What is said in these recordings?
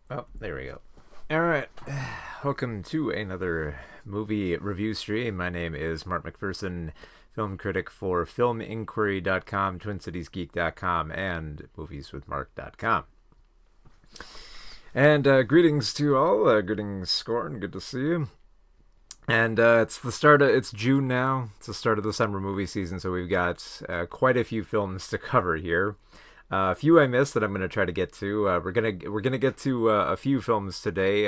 Oh, there we go. All right. Welcome to another movie review stream. My name is Mark McPherson, film critic for filminquiry.com, twincitiesgeek.com, and movieswithmark.com. And greetings to all. Greetings, Scorn. Good to see you. And it's June now. It's the start of the summer movie season, so we've got quite a few films to cover here. A few I missed that I'm going to try to get to. We're gonna get to a few films today.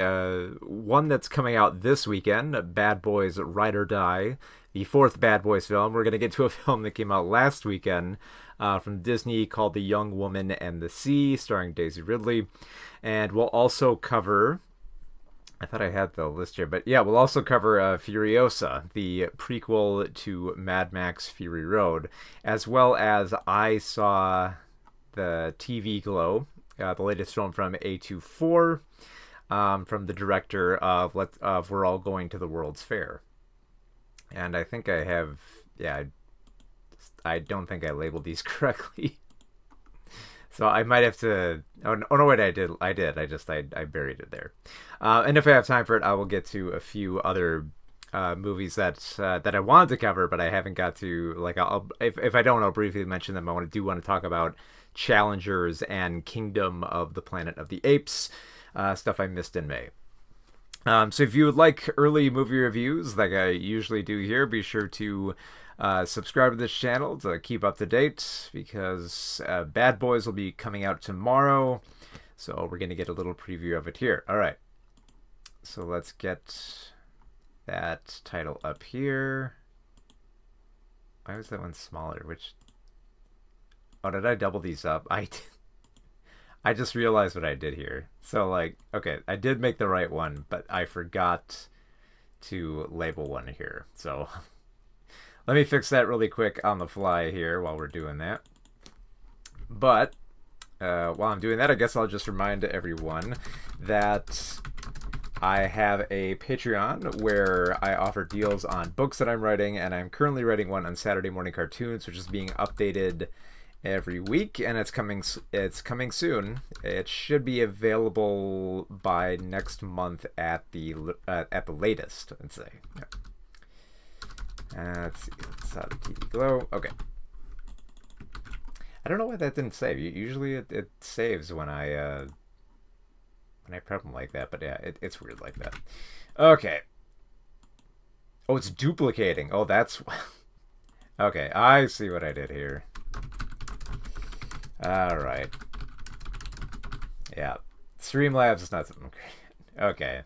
One that's coming out this weekend, Bad Boys: Ride or Die, the fourth Bad Boys film. We're gonna get to a film that came out last weekend from Disney called The Young Woman and the Sea, starring Daisy Ridley, and we'll also cover. I thought I had the list here, but yeah, we'll also cover Furiosa, the prequel to Mad Max Fury Road, as well as I Saw the TV Glow, the latest film from A24, from the director of We're All Going to the World's Fair. And I think I have, yeah, I don't think I labeled these correctly. So I might have to. Oh no! Wait, I did. I buried it there. And if I have time for it, I will get to a few other movies that I wanted to cover, but I haven't got to. Like, if I don't, I'll briefly mention them. I want to talk about Challengers and Kingdom of the Planet of the Apes, stuff I missed in May. So if you would like early movie reviews, like I usually do here, be sure to subscribe to this channel to keep up to date, because Bad Boys will be coming out tomorrow, so we're going to get a little preview of it here. All right, so let's get that title up here. Why was that one smaller? Oh, did I double these up? I just realized what I did here. So, like, okay, I did make the right one, but I forgot to label one here. So let me fix that really quick on the fly here while we're doing that. But while I'm doing that, I guess I'll just remind everyone that I have a Patreon where I offer deals on books that I'm writing, and I'm currently writing one on Saturday Morning Cartoons, which is being updated every week, and it's coming soon. It should be available by next month at the latest, I'd say. Yeah. Let's see. Let's TV Glow. Okay. I don't know why that didn't save. Usually it saves when I prep them like that, but yeah, it's weird like that. Okay. Oh, it's duplicating. Oh, that's okay. I see what I did here. All right. Yeah. Streamlabs is not something great. Okay.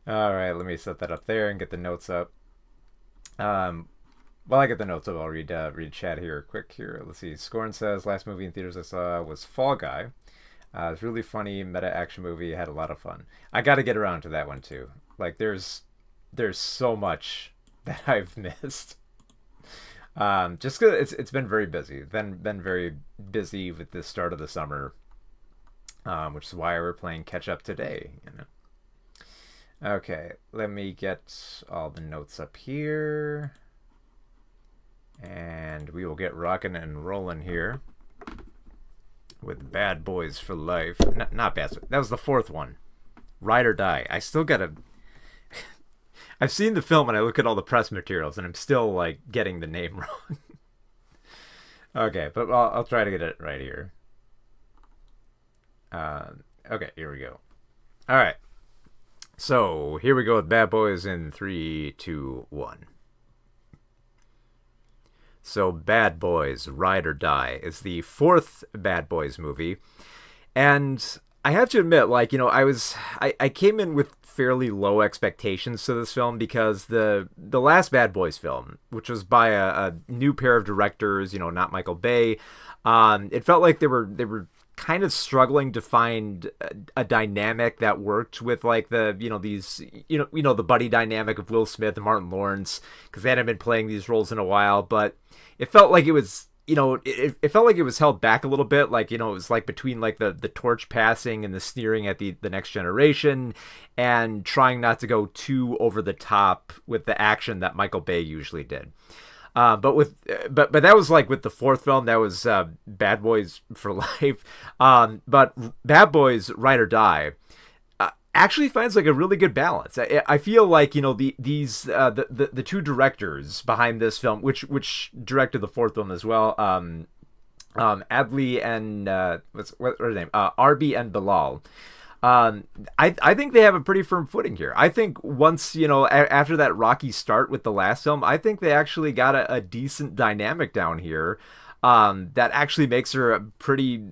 All right, let me set that up there and get the notes up. While I get the notes up, I'll read chat here quick here. Let's see. Scorn says, last movie in theaters I saw was Fall Guy. It's really funny, meta action movie. Had a lot of fun. I got to get around to that one too. Like, there's so much that I've missed. Just because it's been very busy. Been very busy with the start of the summer, which is why we're playing catch up today. You know. Okay, let me get all the notes up here, and we will get rocking and rolling here with Bad Boys for Life. Not Bad. That was the fourth one. Ride or Die. I still gotta. I've seen the film and I look at all the press materials and I'm still like getting the name wrong. Okay, but I'll try to get it right here. Okay, here we go. All right. So here we go with Bad Boys in 3, 2, 1. So Bad Boys: Ride or Die is the fourth Bad Boys movie, and I have to admit, like, you know, I came in with fairly low expectations to this film, because the last Bad Boys film, which was by a new pair of directors, you know, not Michael Bay, it felt like they were kind of struggling to find a dynamic that worked with, like, the, you know, these, you know the buddy dynamic of Will Smith and Martin Lawrence, because they hadn't been playing these roles in a while. But it felt like it was, you know, it felt like it was held back a little bit. Like, you know, it was like between like the torch passing and the sneering at the next generation, and trying not to go too over the top with the action that Michael Bay usually did. But that was like with the fourth film. That was Bad Boys for Life. But Bad Boys Ride or Die actually finds like a really good balance. I feel like the two directors behind this film, which directed the fourth film as well, Adli and what's her name, Arbi and Bilal. I think they have a pretty firm footing here. I think once, after that rocky start with the last film, I think they actually got a decent dynamic down here. That actually makes her a pretty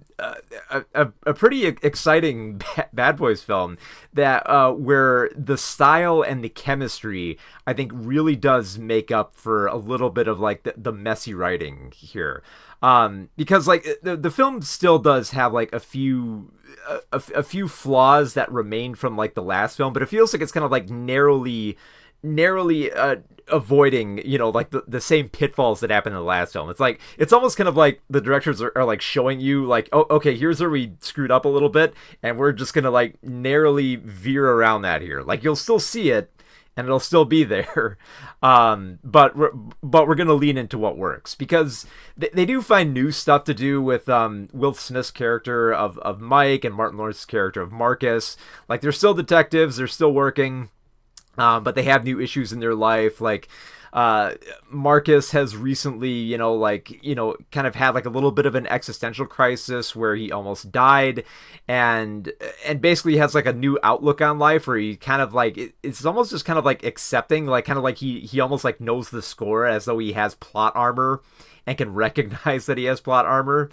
exciting Bad Boys film that where the style and the chemistry I think really does make up for a little bit of like the messy writing here. Because like the film still does have like a few flaws that remain from like the last film, but it feels like it's kind of like narrowly avoiding like the same pitfalls that happened in the last film. It's almost kind of like the directors are like showing you like, oh, okay, here's where we screwed up a little bit, and we're just gonna like narrowly veer around that here. Like you'll still see it and it'll still be there, but we're gonna lean into what works, because they do find new stuff to do with Will Smith's character of Mike and Martin Lawrence's character of Marcus. Like they're still detectives, they're still working. But they have new issues in their life. Like, Marcus has recently, kind of had like a little bit of an existential crisis where he almost died, and basically has like a new outlook on life where he kind of like, it's almost just kind of like accepting, like kind of like he almost like knows the score as though he has plot armor and can recognize that he has plot armor,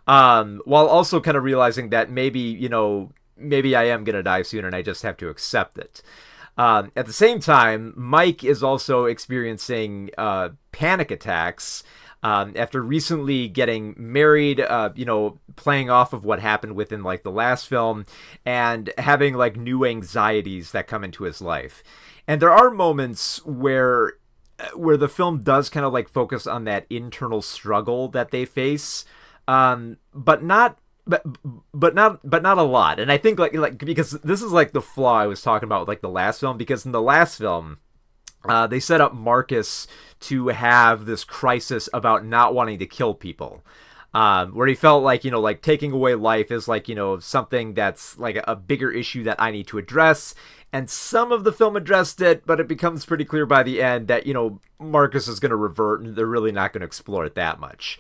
while also kind of realizing that maybe I am gonna die soon and I just have to accept it. At the same time, Mike is also experiencing panic attacks after recently getting married, playing off of what happened within like the last film, and having like new anxieties that come into his life. And there are moments where the film does kind of like focus on that internal struggle that they face, but not a lot. And I think like because this is like the flaw I was talking about with like the last film, because in the last film they set up Marcus to have this crisis about not wanting to kill people, where he felt like like taking away life is like something that's like a bigger issue that I need to address. And some of the film addressed it, but it becomes pretty clear by the end that Marcus is going to revert and they're really not going to explore it that much.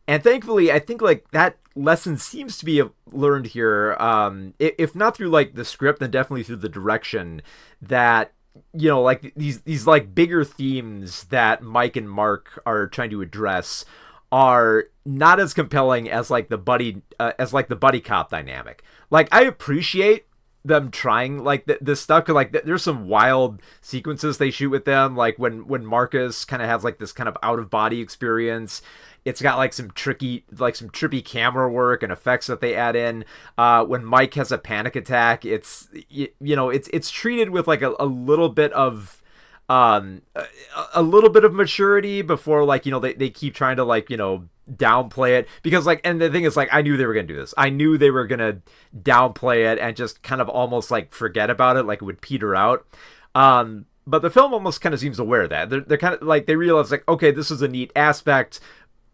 And thankfully, I think like that lesson seems to be learned here, if not through like the script, then definitely through the direction, that like these like bigger themes that Mike and Mark are trying to address are not as compelling as like the buddy cop dynamic. Like I appreciate them trying like this stuff, because like there's some wild sequences they shoot with them, like when Marcus kind of has like this kind of out of body experience. It's got like some trippy camera work and effects that they add in. When Mike has a panic attack, it's treated with like a little bit of maturity before like they keep trying to like downplay it, because like, and the thing is like I knew they were gonna do this. I knew they were gonna downplay it and just kind of almost like forget about it, like it would peter out. But the film almost kind of seems aware of that. They're kind of like, they realize like, okay, this is a neat aspect,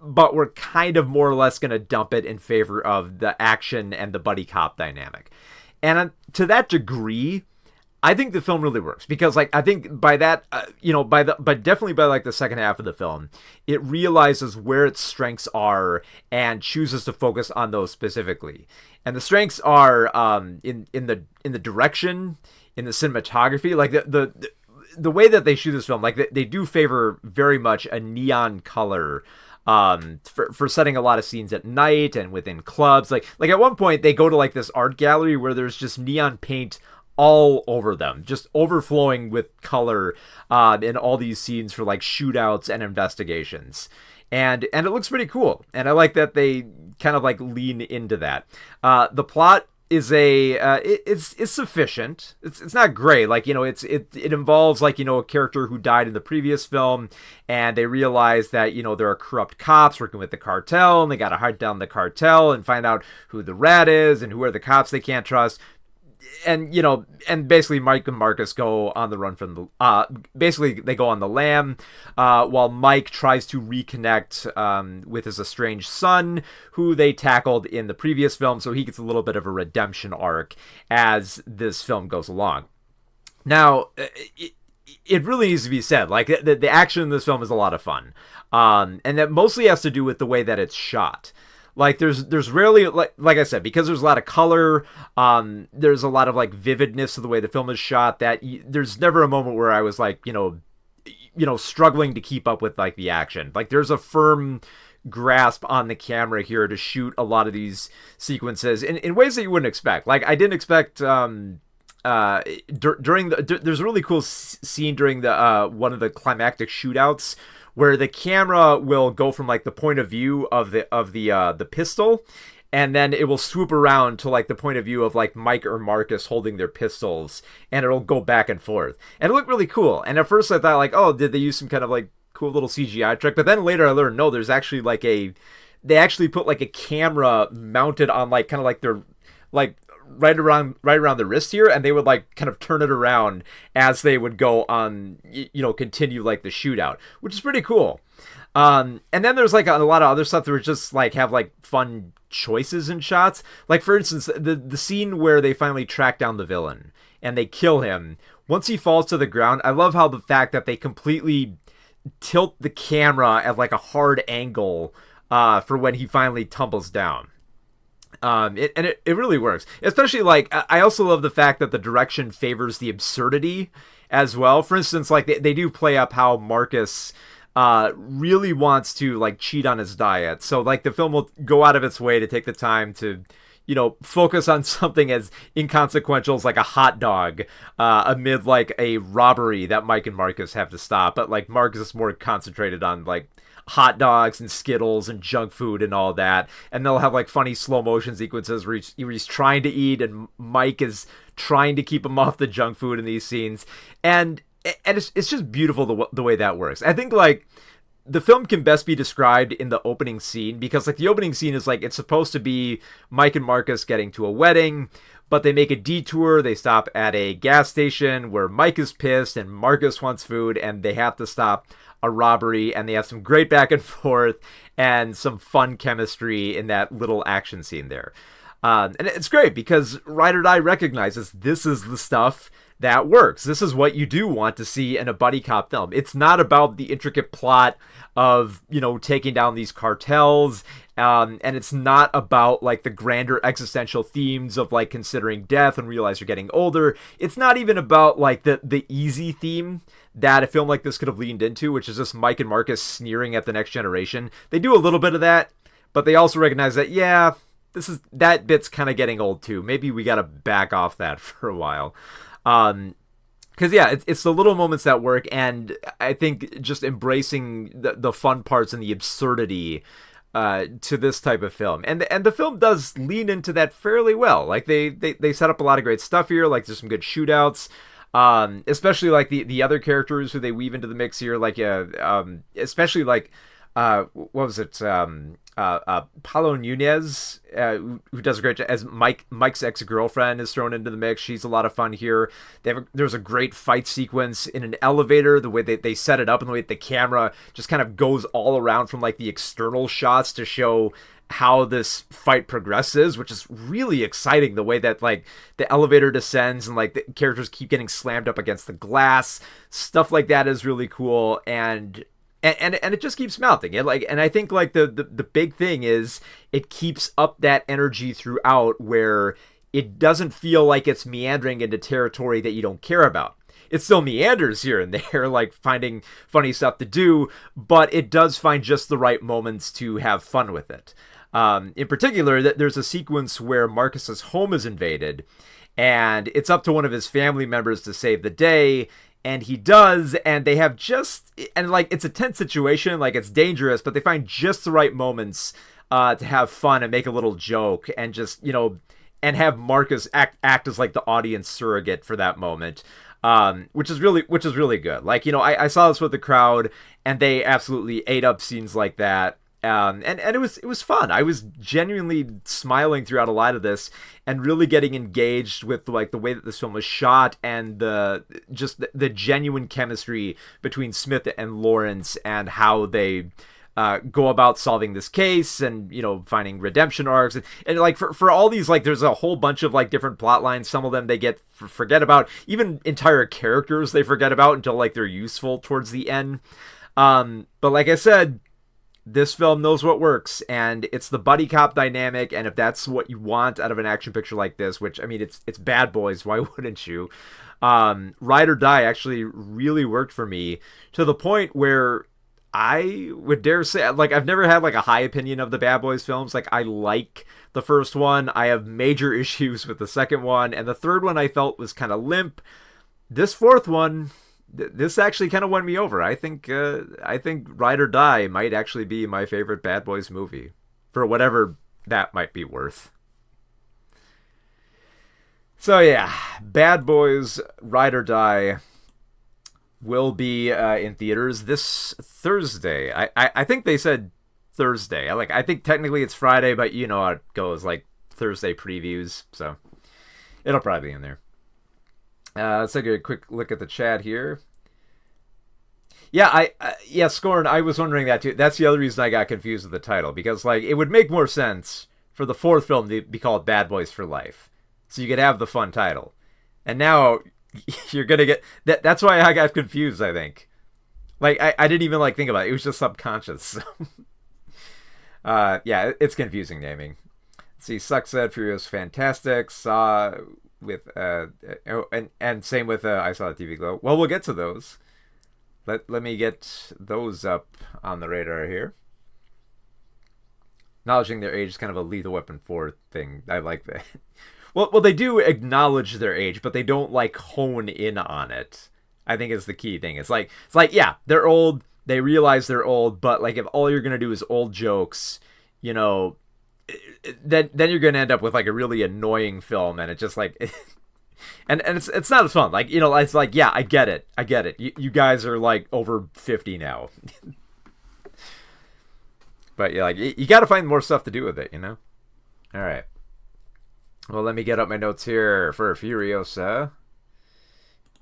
but we're kind of more or less going to dump it in favor of the action and the buddy cop dynamic. And to that degree, I think the film really works, because like I think by that, but definitely by like the second half of the film, it realizes where its strengths are and chooses to focus on those specifically. And the strengths are in the direction, in the cinematography, like the way that they shoot this film, like they do favor very much a neon color for setting a lot of scenes at night and within clubs. Like at one point they go to like this art gallery where there's just neon paint all over them, just overflowing with color in all these scenes for like shootouts and investigations. And it looks pretty cool. And I like that they kind of like lean into that. The plot is it's sufficient. It's not great. Like, it involves like, a character who died in the previous film, and they realize that, there are corrupt cops working with the cartel, and they got to hunt down the cartel and find out who the rat is and who are the cops they can't trust. and and basically Mike and Marcus go on the run from the basically they go on the lam, while Mike tries to reconnect with his estranged son, who they tackled in the previous film, so he gets a little bit of a redemption arc as this film goes along. Now, it really needs to be said, like, the action in this film is a lot of fun, and that mostly has to do with the way that it's shot. Like, there's rarely, like I said, because there's a lot of color, there's a lot of, like, vividness to the way the film is shot, that there's never a moment where I was, like, struggling to keep up with, like, the action. Like, there's a firm grasp on the camera here to shoot a lot of these sequences in ways that you wouldn't expect. Like, I didn't expect, during there's a really cool scene during the one of the climactic shootouts where the camera will go from, like, the point of view of the pistol, and then it will swoop around to, like, the point of view of, like, Mike or Marcus holding their pistols, and it'll go back and forth, and it looked really cool. And at first I thought, like, oh, did they use some kind of, like, cool little CGI trick? But then later I learned, no, there's actually, like, they actually put, like, a camera mounted on, like, kind of like their, like, right around the wrist here, and they would, like, kind of turn it around as they would go on, continue, like, the shootout, which is pretty cool. And then there's, like, a lot of other stuff that were just, like, have, like, fun choices in shots. Like, for instance, the scene where they finally track down the villain and they kill him. Once he falls to the ground, I love how the fact that they completely tilt the camera at, like, a hard angle for when he finally tumbles down. It really works, especially, like, I also love the fact that the direction favors the absurdity as well. For instance, like, they do play up how Marcus really wants to, like, cheat on his diet, so, like, the film will go out of its way to take the time to focus on something as inconsequential as, like, a hot dog amid, like, a robbery that Mike and Marcus have to stop, but, like, Marcus is more concentrated on, like, hot dogs and Skittles and junk food and all that, and they'll have, like, funny slow motion sequences where he's trying to eat and Mike is trying to keep him off the junk food in these scenes, and it's just beautiful the way that works. I think, like, the film can best be described in the opening scene, because, like, the opening scene is, like, it's supposed to be Mike and Marcus getting to a wedding, but they make a detour. They stop at a gas station where Mike is pissed and Marcus wants food, and they have to stop a robbery, and they have some great back and forth and some fun chemistry in that little action scene there. And it's great because Ride or Die recognizes this is the stuff that works. This is what you do want to see in a buddy cop film. It's not about the intricate plot of, taking down these cartels, and it's not about, like, the grander existential themes of, like, considering death and realize you're getting older. It's not even about, like, the easy theme that a film like this could have leaned into, which is just Mike and Marcus sneering at the next generation. They do a little bit of that, but they also recognize that, yeah, that bit's kind of getting old too. Maybe we got to back off that for a while. Because, yeah, it's the little moments that work, and I think just embracing the fun parts and the absurdity to this type of film. And the film does lean into that fairly well. Like, they set up a lot of great stuff here. Like, there's some good shootouts. Especially, like, the other characters who they weave into the mix here, like, especially, like, what was it, Paulo Nunez, who does a great job as Mike's ex-girlfriend, is thrown into the mix. She's a lot of fun here. There's a great fight sequence in an elevator, the way they set it up and the way that the camera just kind of goes all around from, like, the external shots to show how this fight progresses, which is really exciting. The way that, like, the elevator descends and, like, the characters keep getting slammed up against the glass, stuff like that is really cool, and it just keeps mounting. And I think, like, the big thing is it keeps up that energy throughout, where it doesn't feel like it's meandering into territory that you don't care about. It still meanders here and there, like, finding funny stuff to do, but it does find just the right moments to have fun with it. In particular, there's a sequence where Marcus's home is invaded, and it's up to one of his family members to save the day, and he does, and they have like, it's a tense situation, like, it's dangerous, but they find just the right moments to have fun and make a little joke, and just, and have Marcus act as, like, the audience surrogate for that moment. Which is really good. Like, I saw this with the crowd, and they absolutely ate up scenes like that. And it was fun. I was genuinely smiling throughout a lot of this, and really getting engaged with like the way that this film was shot, and the genuine chemistry between Smith and Lawrence, and how they go about solving this case, and finding redemption arcs, and like for all these, like there's a whole bunch of like different plot lines. Some of them they forget about, even entire characters they forget about until like they're useful towards the end. But like I said, this film knows what works, and it's the buddy cop dynamic. And if that's what you want out of an action picture like this, which I mean, it's Bad Boys, why wouldn't you? Ride or Die actually really worked for me, to the point where I would dare say, like, I've never had like a high opinion of the Bad Boys films. Like, I like the first one. I have major issues with the second one, and the third one I felt was kind of limp. This fourth one, this actually kind of won me over. I think Ride or Die might actually be my favorite Bad Boys movie, for whatever that might be worth. So yeah, Bad Boys Ride or Die will be in theaters this Thursday. I think they said Thursday. I think technically it's Friday, but you know how it goes, like Thursday previews, so it'll probably be in there. Let's take a quick look at the chat here. Yeah, Scorn, I was wondering that too. That's the other reason I got confused with the title, because like it would make more sense for the fourth film to be called Bad Boys for Life, so you could have the fun title. And now you're gonna get that. That's why I got confused, I think. Like I didn't even like think about it. It was just subconscious. Yeah, it's confusing naming. Let's see, Suck said Furiosa fantastic. Saw with and same with I Saw the TV Glow. Well, we'll get to those. Let me get those up on the radar here. Acknowledging their age is kind of a Lethal Weapon 4 thing. I like that. Well, they do acknowledge their age, but they don't like hone in on it. I think is the key thing. It's like yeah, they're old. They realize they're old, but like if all you're gonna do is old jokes, then you're gonna end up with like a really annoying film, and it just like, and it's not as fun. Like it's like, yeah, I get it. You guys are like over 50 now, but yeah, like you got to find more stuff to do with it, All right. Well, let me get up my notes here for Furiosa.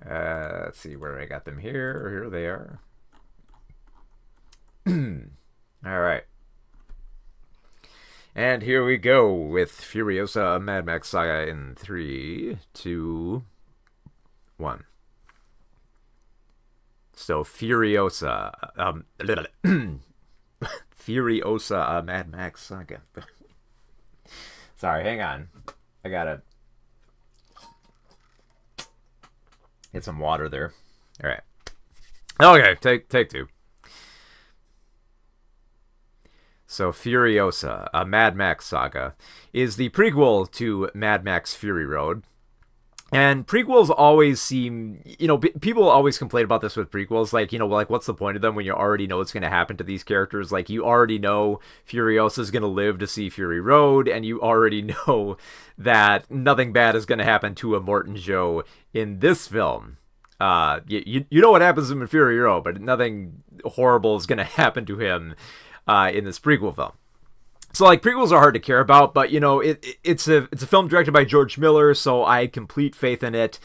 Let's see where I got them here. Here they are. All right. And here we go with Furiosa, a Mad Max saga in 3, 2, 1. So Furiosa, Furiosa, a Mad Max saga. Sorry, hang on. I gotta get some water there. All right. Okay, take two. So Furiosa, a Mad Max saga, is the prequel to Mad Max Fury Road. And prequels always seem, people always complain about this with prequels. Like, like what's the point of them when you already know what's going to happen to these characters? Like, you already know Furiosa's going to live to see Fury Road, and you already know that nothing bad is going to happen to Immortan Joe in this film. You know what happens to him in Fury Road, but nothing horrible is going to happen to him in this prequel film. So like prequels are hard to care about, but it's a film directed by George Miller, so I had complete faith in it,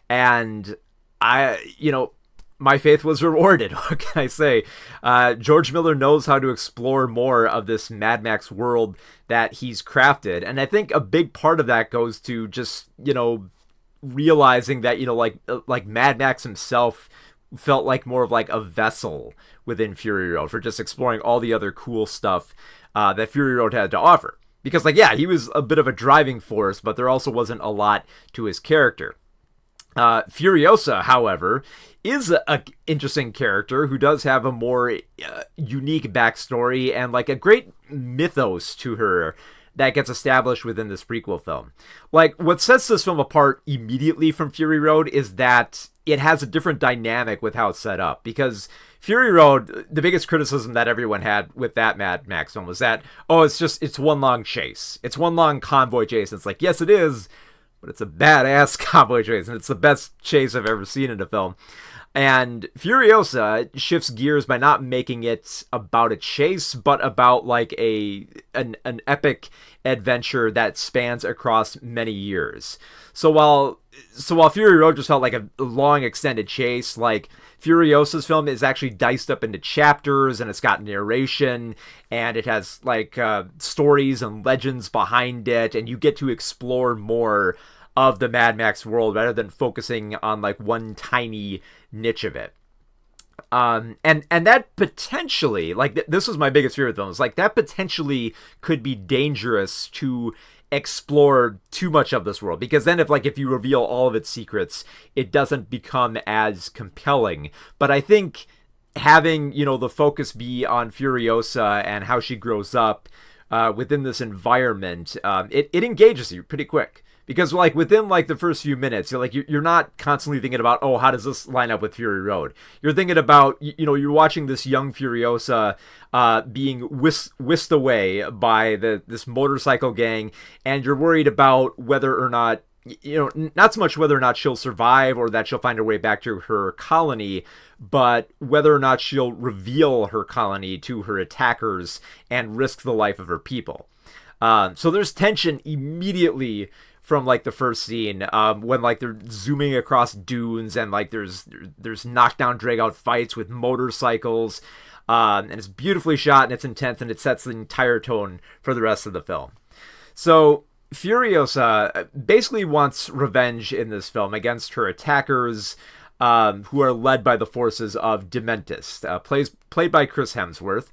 and my faith was rewarded. What can I say? George Miller knows how to explore more of this Mad Max world that he's crafted, and I think a big part of that goes to just realizing that like Mad Max himself felt like more of like a vessel within Fury Road for just exploring all the other cool stuff that Fury Road had to offer. Because like, yeah, he was a bit of a driving force, but there also wasn't a lot to his character. Furiosa, however, is an interesting character who does have a more unique backstory and like a great mythos to her that gets established within this prequel film. Like, what sets this film apart immediately from Fury Road is that it has a different dynamic with how it's set up. Because Fury Road, the biggest criticism that everyone had with that Mad Max film was that, it's one long chase. It's one long convoy chase. And it's like, yes, it is, but it's a badass convoy chase, and it's the best chase I've ever seen in a film. And Furiosa shifts gears by not making it about a chase, but about like an epic adventure that spans across many years. So while Fury Road just felt like a long extended chase, like Furiosa's film is actually diced up into chapters, and it's got narration, and it has like stories and legends behind it, and you get to explore more of the Mad Max world rather than focusing on like one tiny niche of it. And that potentially, like this was my biggest fear with films, like that potentially could be dangerous to explore too much of this world, because then if you reveal all of its secrets, it doesn't become as compelling. But I think having, the focus be on Furiosa and how she grows up within this environment, it engages you pretty quick. Because like within like the first few minutes, you're not constantly thinking about, oh, how does this line up with Fury Road? You're thinking about, you're watching this young Furiosa being whisked away by this motorcycle gang, and you're worried about whether or not, not so much whether or not she'll survive or that she'll find her way back to her colony, but whether or not she'll reveal her colony to her attackers and risk the life of her people. So there's tension immediately from like the first scene, when like they're zooming across dunes, and like there's knockdown drag out fights with motorcycles, and it's beautifully shot, and it's intense, and it sets the entire tone for the rest of the film. So Furiosa basically wants revenge in this film against her attackers, who are led by the forces of Dementis, played by Chris Hemsworth.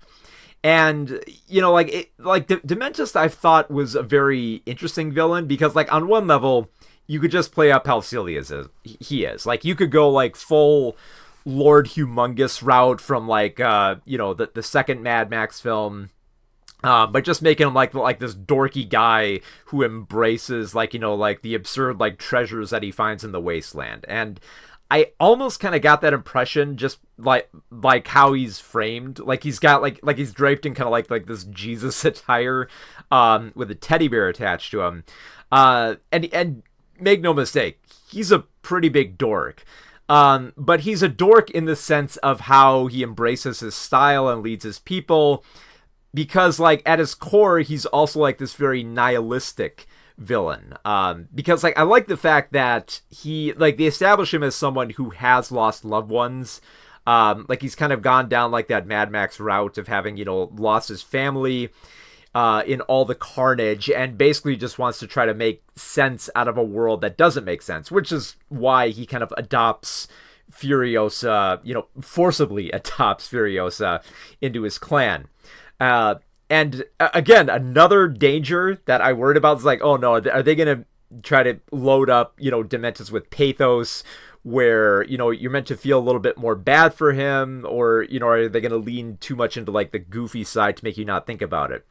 And, Dementis I thought was a very interesting villain, because, like, on one level, you could just play up how silly he is. Like, you could go, like, full Lord Humongous route from, like, the second Mad Max film, but just making him, like this dorky guy who embraces, like, the absurd, like, treasures that he finds in the wasteland. And I almost kind of got that impression just like how he's framed. Like he's got like he's draped in kind of like this Jesus attire, with a teddy bear attached to him. And make no mistake, he's a pretty big dork. But he's a dork in the sense of how he embraces his style and leads his people, because like at his core, he's also like this very nihilistic villain, because like I like the fact that they establish him as someone who has lost loved ones, like he's kind of gone down like that Mad Max route of having lost his family in all the carnage, and basically just wants to try to make sense out of a world that doesn't make sense, which is why he kind of adopts Furiosa, forcibly adopts Furiosa into his clan. And again, another danger that I worried about is like, oh no, are they going to try to load up, Dementis with pathos, where, you're meant to feel a little bit more bad for him, or, are they going to lean too much into like the goofy side to make you not think about it?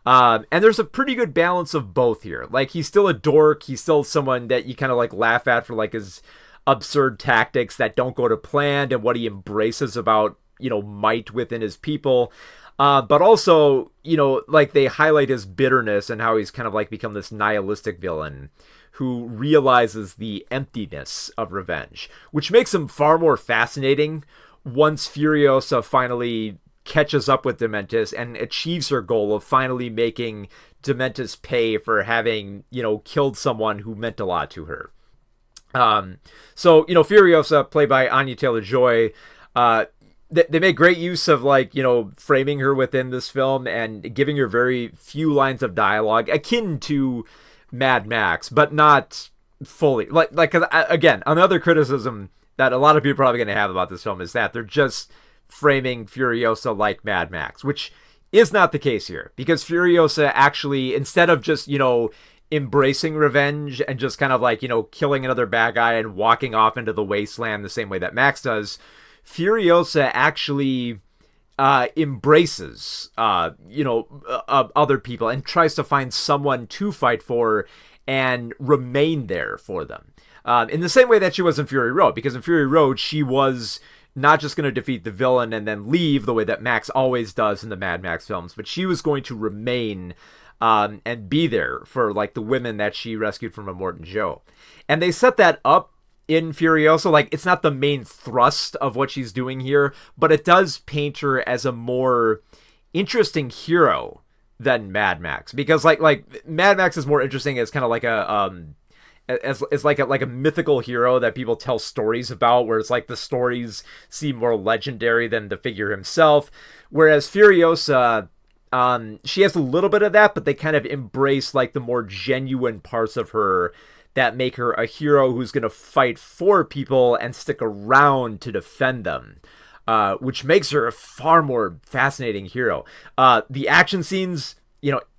And there's a pretty good balance of both here. Like, he's still a dork. He's still someone that you kind of like laugh at for like his absurd tactics that don't go to plan, and what he embraces about, might within his people. But also, like they highlight his bitterness and how he's kind of like become this nihilistic villain who realizes the emptiness of revenge, which makes him far more fascinating once Furiosa finally catches up with Dementis and achieves her goal of finally making Dementis pay for having, killed someone who meant a lot to her. So, Furiosa, played by Anya-Taylor-Joy, they make great use of like, framing her within this film and giving her very few lines of dialogue akin to Mad Max, but not fully. Like, cause again, another criticism that a lot of people are probably going to have about this film is that they're just framing Furiosa like Mad Max, which is not the case here, because Furiosa actually, instead of just, embracing revenge and just kind of like, killing another bad guy and walking off into the wasteland the same way that Max does, Furiosa actually embraces, other people and tries to find someone to fight for and remain there for them. In the same way that she was in Fury Road, because in Fury Road, she was not just going to defeat the villain and then leave the way that Max always does in the Mad Max films, but she was going to remain and be there for like the women that she rescued from Immort and Joe. And they set that up in Furiosa. Like, it's not the main thrust of what she's doing here, but it does paint her as a more interesting hero than Mad Max, because like Mad Max is more interesting as kind of like a as like a mythical hero that people tell stories about, where it's like the stories seem more legendary than the figure himself. Whereas Furiosa, she has a little bit of that, but they kind of embrace like the more genuine parts of her that make her a hero who's going to fight for people and stick around to defend them. Which makes her a far more fascinating hero. The action scenes,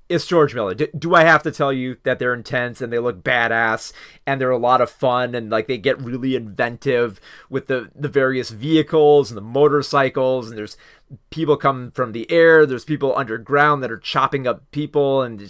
it's George Miller. Do I have to tell you that they're intense and they look badass and they're a lot of fun, and like they get really inventive with the various vehicles and the motorcycles, and there's people coming from the air, there's people underground that are chopping up people, and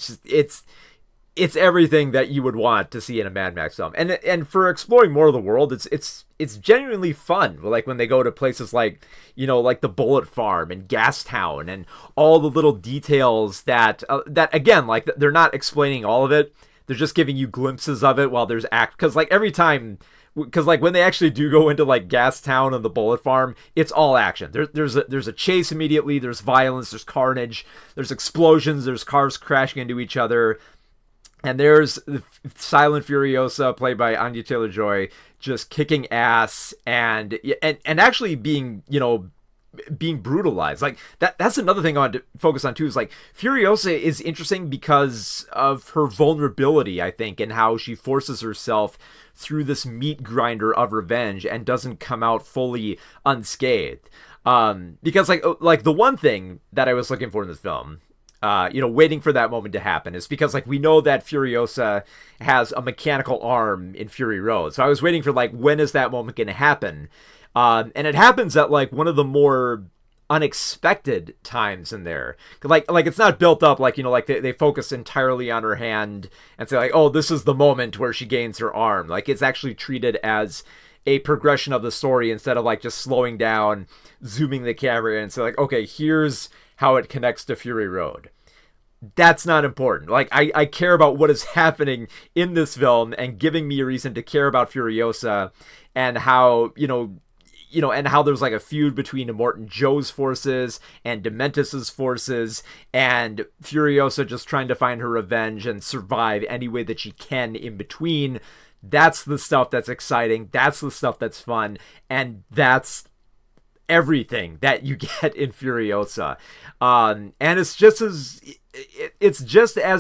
it's everything that you would want to see in a Mad Max film. And for exploring more of the world, it's genuinely fun. Like when they go to places like, like the Bullet Farm and Gastown, and all the little details that again, like they're not explaining all of it. They're just giving you glimpses of it while there's because like every time, because like when they actually do go into like Gastown and the Bullet Farm, it's all action. There's a chase immediately. There's violence. There's carnage. There's explosions. There's cars crashing into each other. And there's Silent Furiosa, played by Anya-Taylor-Joy, just kicking ass and actually being, being brutalized. Like that's another thing I want to focus on too, is like Furiosa is interesting because of her vulnerability, I think, and how she forces herself through this meat grinder of revenge and doesn't come out fully unscathed. Because like the one thing that I was looking for in this film, waiting for that moment to happen, is because like we know that Furiosa has a mechanical arm in Fury Road. So I was waiting for like, when is that moment going to happen? And it happens at like one of the more unexpected times in there. Like it's not built up like, like they focus entirely on her hand and say like, oh, this is the moment where she gains her arm. Like it's actually treated as a progression of the story instead of like just slowing down, zooming the camera in and say like, okay, here's how it connects to Fury Road. That's not important. Like I care about what is happening in this film and giving me a reason to care about Furiosa, and how, and how there's like a feud between Immortan Joe's forces and Dementis's forces, and Furiosa just trying to find her revenge and survive any way that she can in between. That's the stuff that's exciting. That's the stuff that's fun. And that's everything that you get in Furiosa. And it's just as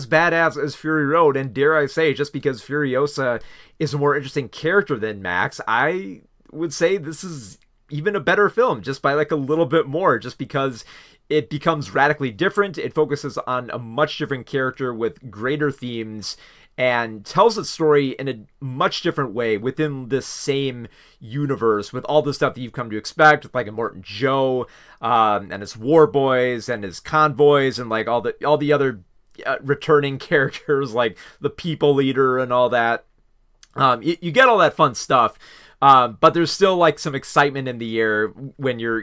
badass as Fury Road. And dare I say, just because Furiosa is a more interesting character than Max, I would say this is even a better film, just by like a little bit more, just because it becomes radically different. It focuses on a much different character with greater themes, and tells its story in a much different way within this same universe, with all the stuff that you've come to expect, with like Immortan Joe, and his war boys and his convoys, and like all the other returning characters, like the people leader and all that. You get all that fun stuff. But there's still like some excitement in the air when you're,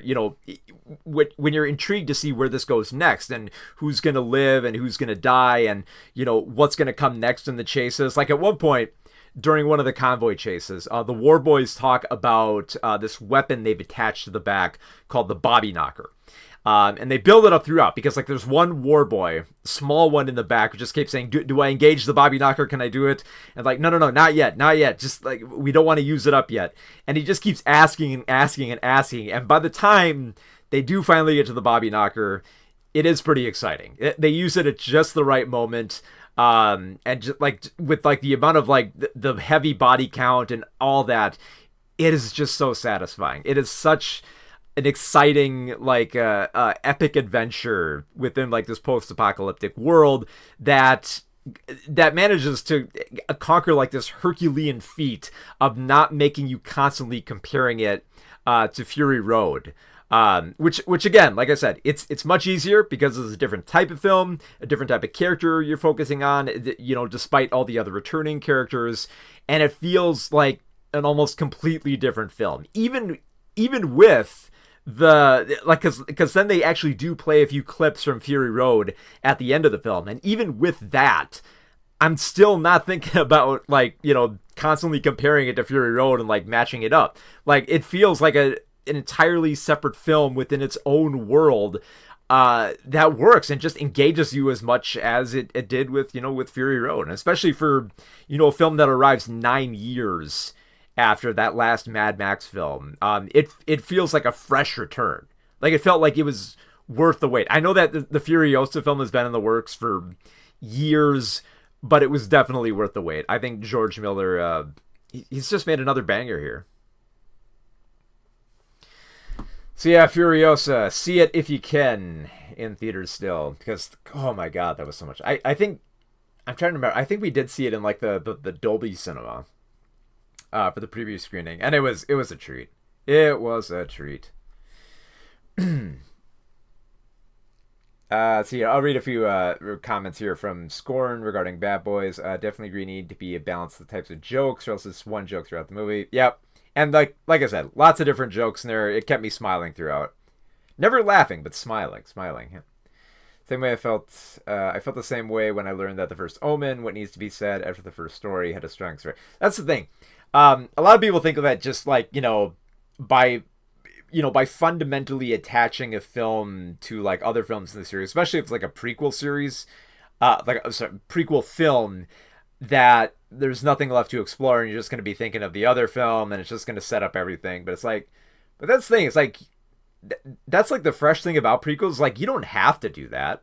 when you're intrigued to see where this goes next, and who's going to live and who's going to die, and, what's going to come next in the chases. Like at one point during one of the convoy chases, the war boys talk about this weapon they've attached to the back called the Bobby Knocker. And they build it up throughout, because like there's one war boy, small one in the back, who just keeps saying, do I engage the Bobby Knocker? Can I do it? And like, no, not yet. Just like, we don't want to use it up yet. And he just keeps asking and asking and asking. And by the time they do finally get to the Bobby Knocker, it is pretty exciting. They use it at just the right moment. And just like with like the amount of like the heavy body count and all that, it is just so satisfying. It is such an exciting, like, epic adventure within like this post-apocalyptic world that manages to conquer like this Herculean feat of not making you constantly comparing it to Fury Road. Which again, like I said, it's much easier because it's a different type of film, a different type of character you're focusing on, despite all the other returning characters, and it feels like an almost completely different film, even with because then they actually do play a few clips from Fury Road at the end of the film, and even with that, I'm still not thinking about like, constantly comparing it to Fury Road and like matching it up. Like it feels like an entirely separate film within its own world that works and just engages you as much as it did with, with Fury Road. And especially for, a film that arrives 9 years after that last Mad Max film. It feels like a fresh return. Like it felt like it was worth the wait. I know that the Furiosa film has been in the works for years, but it was definitely worth the wait. I think George Miller, he's just made another banger here. So yeah, Furiosa, see it if you can in theaters still, because oh my god, that was so much. I think I'm trying to remember. I think we did see it in like the Dolby Cinema for the preview screening, and it was a treat. It was a treat. So yeah, I'll read a few comments here from Scorn regarding Bad Boys. Definitely agree need to be a balance of the types of jokes, or else it's one joke throughout the movie. Yep. And like I said, lots of different jokes in there. It kept me smiling throughout. Never laughing, but smiling. Yeah. Same way I felt the same way when I learned that the first Omen, what needs to be said after the first story, had a strong story. That's the thing. A lot of people think of that just like, by fundamentally attaching a film to like other films in the series, especially if it's like a prequel series, prequel film, that there's nothing left to explore and you're just going to be thinking of the other film and it's just going to set up everything. But it's like, but that's the thing. It's like, that's like the fresh thing about prequels. Like, you don't have to do that.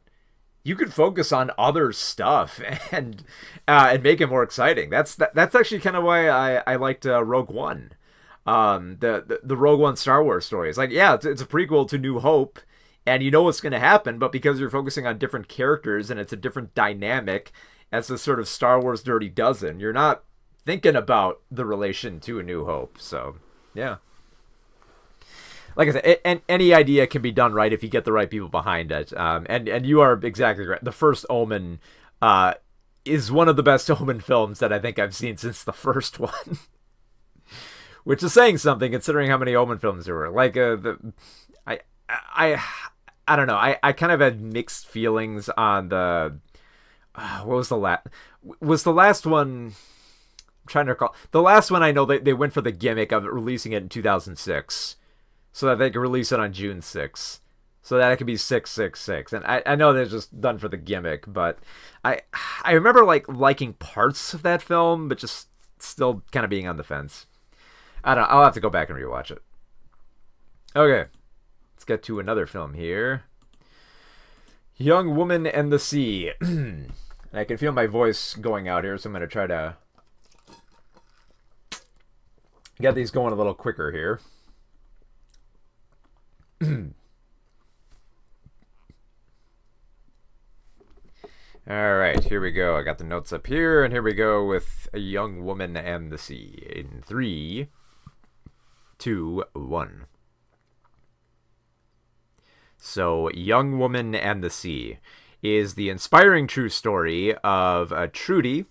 You could focus on other stuff and make it more exciting. That's actually kind of why I liked Rogue One. The Rogue One Star Wars story. It's like, yeah, it's a prequel to New Hope and you know what's going to happen, but because you're focusing on different characters and it's a different dynamic as a sort of Star Wars Dirty Dozen, you're not thinking about the relation to A New Hope. So, yeah. Like I said, and any idea can be done right if you get the right people behind it. And you are exactly right. The first Omen is one of the best Omen films that I think I've seen since the first one. Which is saying something considering how many Omen films there were. Like, I don't know. I kind of had mixed feelings on the... what was the last? Was the last one? I'm trying to recall. The last one I know they went for the gimmick of releasing it in 2006, so that they could release it on June 6th, so that it could be 666. And I know they're just done for the gimmick, but I remember like liking parts of that film, but just still kind of being on the fence. I don't know. I'll have to go back and rewatch it. Okay, let's get to another film here. Young Woman and the Sea. I can feel my voice going out here, so I'm going to try to get these going a little quicker here. All right, here we go. I got the notes up here, and here we go with A Young Woman and the Sea. In 3, 2, 1. So, Young Woman and the Sea is the inspiring true story of Trudy,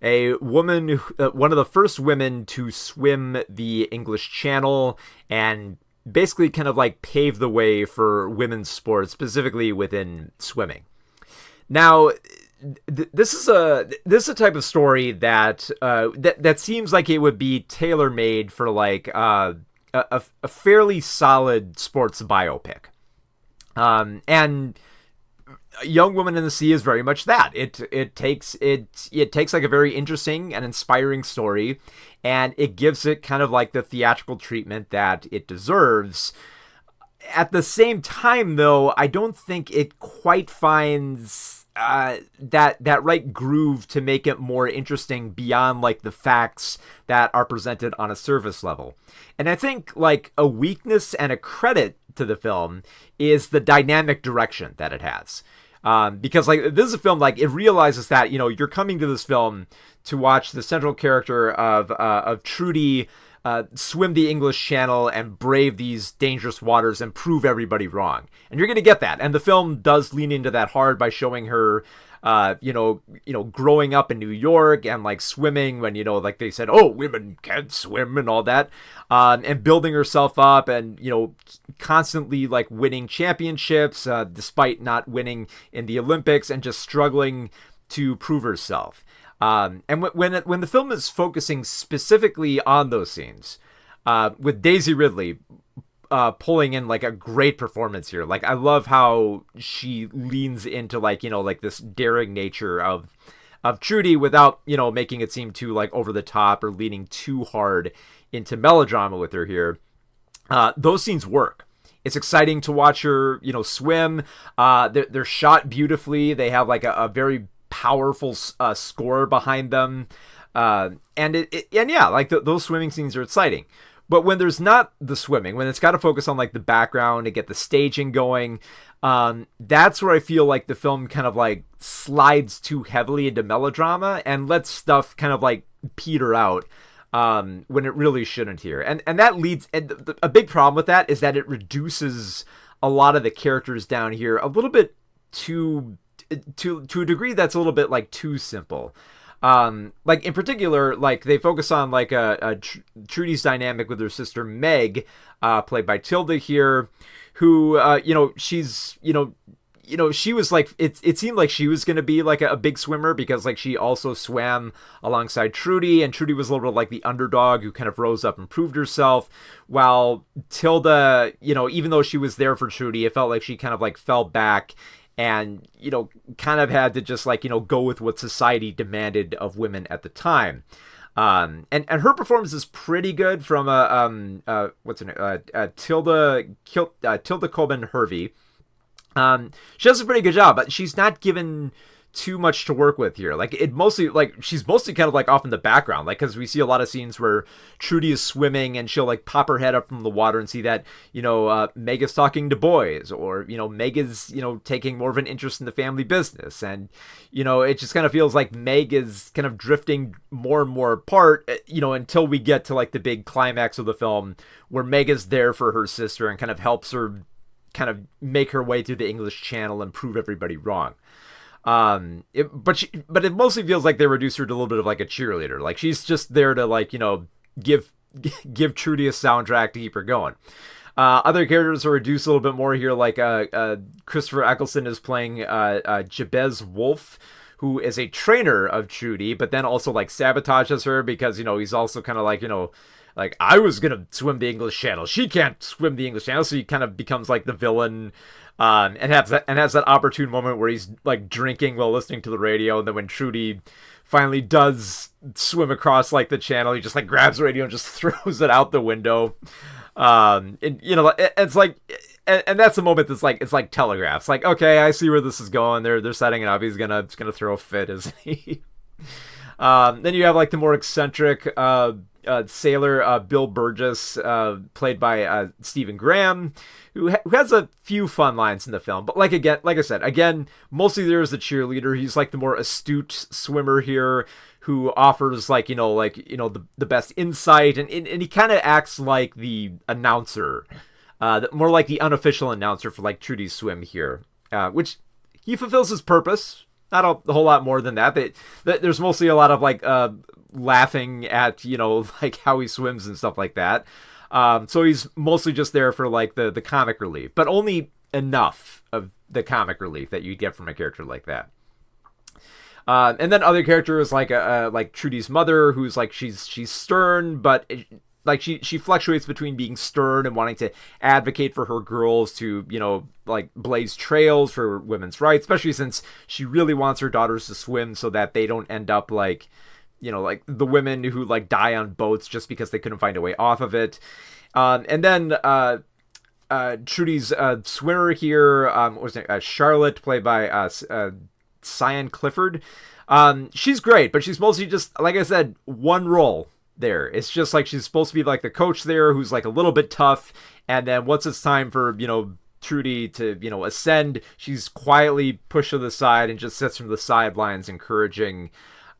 a woman, one of the first women to swim the English Channel and basically kind of like pave the way for women's sports, specifically within swimming. Now, this is a type of story that that seems like it would be tailor-made for like a fairly solid sports biopic. And Young Woman in the Sea is very much that. It takes like a very interesting and inspiring story, and it gives it kind of like the theatrical treatment that it deserves. At the same time, though, I don't think it quite finds that right groove to make it more interesting beyond like the facts that are presented on a surface level. And I think like a weakness and a credit to the film is the dynamic direction that it has. Because like this is a film like it realizes that, you know, you're coming to this film to watch the central character of Trudy swim the English Channel and brave these dangerous waters and prove everybody wrong. And you're going to get that. And the film does lean into that hard by showing her growing up in New York and like swimming when, you know, like they said, oh, women can't swim and all that, and building herself up and, you know, constantly like winning championships, despite not winning in the Olympics and just struggling to prove herself. And when the film is focusing specifically on those scenes, with Daisy Ridley pulling in like a great performance here. Like I love how she leans into like, like this daring nature of Trudy without, making it seem too like over the top or leaning too hard into melodrama with her here. Those scenes work. It's exciting to watch her, swim. They're shot beautifully. They have like a very powerful score behind them. And yeah, like those swimming scenes are exciting. But when there's not the swimming, when it's got to focus on like the background to get the staging going, that's where I feel like the film kind of like slides too heavily into melodrama and lets stuff kind of like peter out when it really shouldn't here. And that leads, and a big problem with that is that it reduces a lot of the characters down here a little bit to a degree that's a little bit like too simple. Like in particular, like they focus on like Trudy's dynamic with her sister Meg, played by Tilda here, who she's she was like it seemed like she was gonna be like a big swimmer because like she also swam alongside Trudy, and Trudy was a little bit like the underdog who kind of rose up and proved herself, while Tilda, even though she was there for Trudy, it felt like she kind of like fell back and kind of had to just like go with what society demanded of women at the time. And her performance is pretty good from what's her name, Tilda Coleman Hervey. She does a pretty good job, but she's not given too much to work with here. Like it mostly, like she's mostly kind of like off in the background, like because we see a lot of scenes where Trudy is swimming and she'll like pop her head up from the water and see that Meg is talking to boys, or Meg is taking more of an interest in the family business, and it just kind of feels like Meg is kind of drifting more and more apart, until we get to like the big climax of the film where Meg is there for her sister and kind of helps her kind of make her way through the English Channel and prove everybody wrong. But it mostly feels like they reduced her to a little bit of like a cheerleader. Like she's just there to like, give Trudy a soundtrack to keep her going. Other characters are reduced a little bit more here. Like, Christopher Eccleston is playing, Jabez Wolf, who is a trainer of Trudy, but then also like sabotages her because, he's also kind of like, like I was going to swim the English Channel. She can't swim the English Channel. So he kind of becomes like the villain. And has that opportune moment where he's like drinking while listening to the radio, and then when Trudy finally does swim across like the channel, he just like grabs the radio and just throws it out the window. And it's like, and that's the moment that's like it's like telegraphs. Like, okay, I see where this is going. They're setting it up. He's gonna throw a fit, isn't he? Then you have like the more eccentric sailor Bill Burgess, played by Stephen Graham, who has a few fun lines in the film. But like I said, mostly there is the cheerleader. He's like the more astute swimmer here, who offers like the best insight, and he kind of acts like the announcer, more like the unofficial announcer for like Trudy's swim here, which he fulfills his purpose. Not a whole lot more than that. There's mostly a lot of like laughing at like how he swims and stuff like that. So he's mostly just there for like the comic relief, but only enough of the comic relief that you get from a character like that. And then other characters like Trudy's mother, who's like she's stern, but like she fluctuates between being stern and wanting to advocate for her girls to like blaze trails for women's rights, especially since she really wants her daughters to swim so that they don't end up like like the women who like die on boats just because they couldn't find a way off of it. And then Trudy's swimmer here, Charlotte, played by Cyan Clifford. She's great, but she's mostly just, like I said, one role there. It's just like she's supposed to be like the coach there who's like a little bit tough, and then once it's time for Trudy to ascend, she's quietly pushed to the side and just sits from the sidelines encouraging,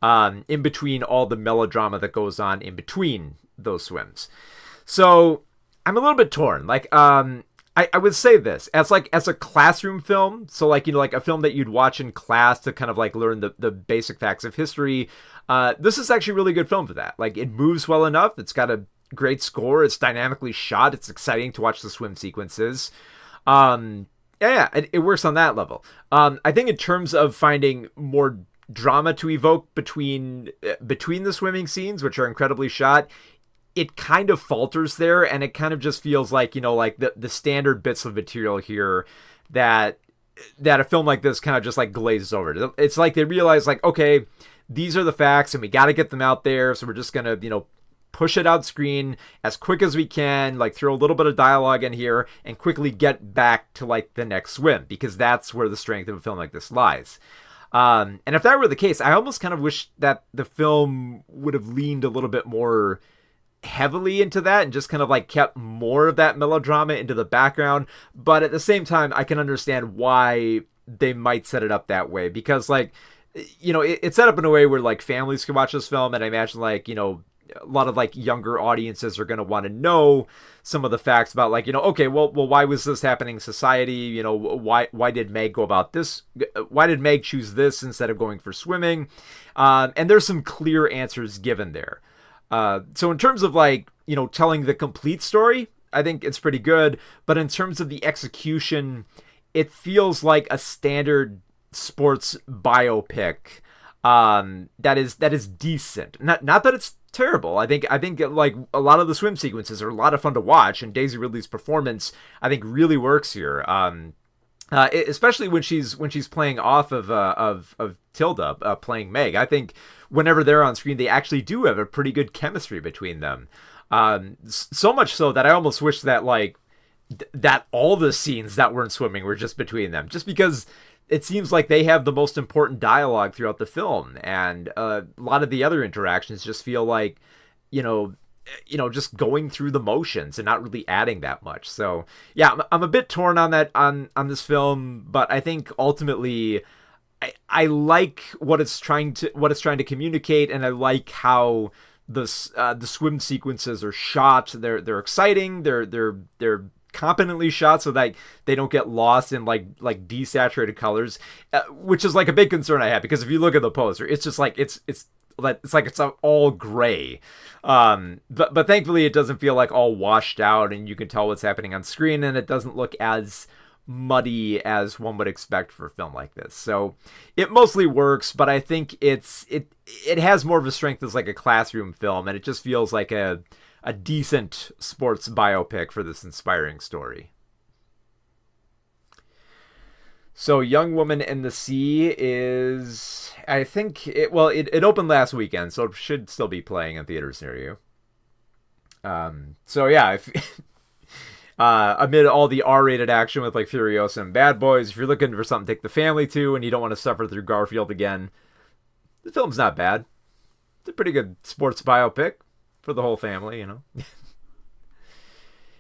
in between all the melodrama that goes on in between those swims. So I'm a little bit torn. Like, I would say this as a classroom film. So like, like a film that you'd watch in class to kind of like learn the basic facts of history. This is actually a really good film for that. Like, it moves well enough. It's got a great score. It's dynamically shot. It's exciting to watch the swim sequences. It works on that level. I think in terms of finding more drama to evoke between the swimming scenes, which are incredibly shot, it kind of falters there, and it kind of just feels like, like the standard bits of material here that a film like this kind of just like glazes over. It's like they realize, like, okay, these are the facts and we got to get them out there, so we're just gonna push it out screen as quick as we can, like throw a little bit of dialogue in here and quickly get back to like the next swim, because that's where the strength of a film like this lies. And if that were the case, I almost kind of wish that the film would have leaned a little bit more heavily into that and just kind of like kept more of that melodrama into the background. But at the same time, I can understand why they might set it up that way, because like, it's set up in a way where like families can watch this film, and I imagine like, a lot of like younger audiences are going to want to know some of the facts about like, okay, well, why was this happening in society? Why did Meg go about this? Why did Meg choose this instead of going for swimming? And there's some clear answers given there. So in terms of like, telling the complete story, I think it's pretty good. But in terms of the execution, it feels like a standard sports biopic that is decent. Not that it's terrible. I think like a lot of the swim sequences are a lot of fun to watch, and Daisy Ridley's performance I think really works here. Especially when she's playing off of Tilda, playing Meg. I think whenever they're on screen, they actually do have a pretty good chemistry between them. So much so that I almost wish that like that all the scenes that weren't swimming were just between them, just because it seems like they have the most important dialogue throughout the film, and a lot of the other interactions just feel like, just going through the motions and not really adding that much. So yeah, I'm a bit torn on that on this film, but I think ultimately I like what it's trying to communicate, and I like how the swim sequences are shot. They're exciting. They're competently shot so that they don't get lost in like desaturated colors, which is like a big concern I have, because if you look at the poster, it's just like it's all gray, but thankfully it doesn't feel like all washed out, and you can tell what's happening on screen, and it doesn't look as muddy as one would expect for a film like this. So it mostly works, but I think it has more of a strength as like a classroom film, and it just feels like a decent sports biopic for this inspiring story. So Young Woman in the Sea is, I think, it opened last weekend, so it should still be playing in theaters near you. So yeah, if, amid all the R-rated action with like Furiosa and Bad Boys, if you're looking for something to take the family to and you don't want to suffer through Garfield again, the film's not bad. It's a pretty good sports biopic for the whole family,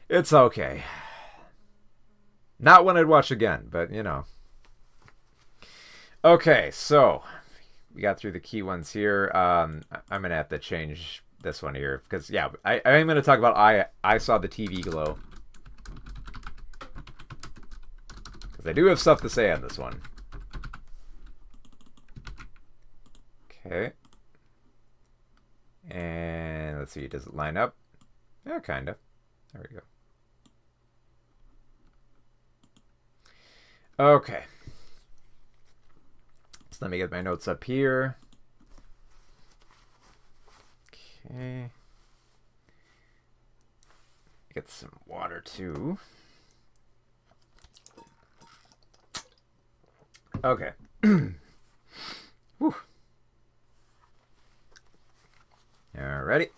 It's okay. Not one I'd watch again, but Okay, so we got through the key ones here. I'm gonna have to change this one here, because yeah, I am gonna talk about I Saw the TV Glow, because I do have stuff to say on this one. Okay. And let's see, does it line up? Yeah, kind of. There we go. Okay. So let me get my notes up here. Okay. Get some water too. Okay. Whew. Alrighty.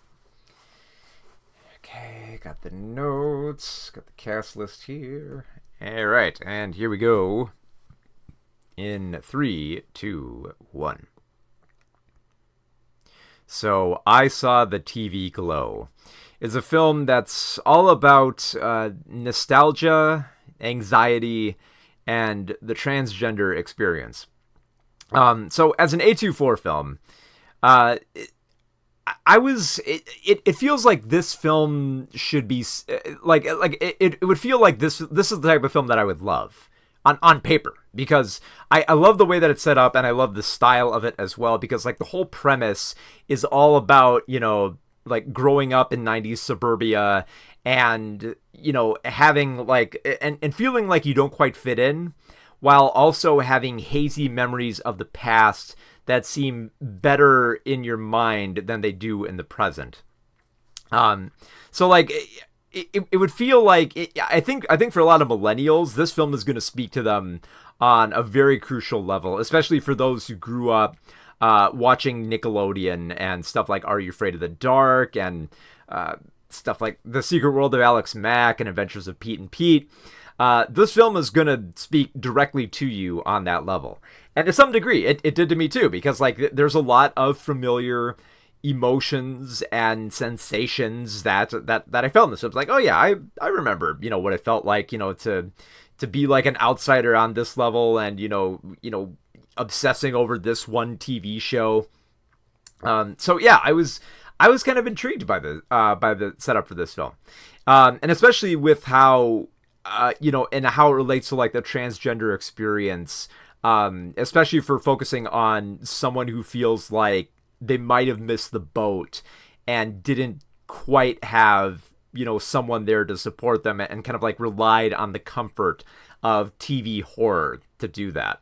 Okay, got the notes, got the cast list here. Alright, and here we go. In 3, 2, 1. So, I Saw the TV Glow is a film that's all about nostalgia, anxiety, and the transgender experience. So, as an A24 film, it feels like this film should be it would feel like this is the type of film that I would love on paper, because I love the way that it's set up, and I love the style of it as well, because like the whole premise is all about, like growing up in 90s suburbia and, having like and feeling like you don't quite fit in, while also having hazy memories of the past that seem better in your mind than they do in the present. So like it would feel like I think for a lot of millennials, this film is going to speak to them on a very crucial level, especially for those who grew up watching Nickelodeon and stuff like Are You Afraid of the Dark and stuff like The Secret World of Alex Mack and Adventures of Pete and Pete. This film is going to speak directly to you on that level. And to some degree, it did to me too, because like there's a lot of familiar emotions and sensations that I felt in this. It was like, oh yeah, I remember, what it felt like, to be like an outsider on this level and, obsessing over this one TV show. So yeah, I was kind of intrigued by the setup for this film. And especially with how, and how it relates to like the transgender experience, especially for focusing on someone who feels like they might have missed the boat and didn't quite have, someone there to support them and kind of like relied on the comfort of TV horror to do that.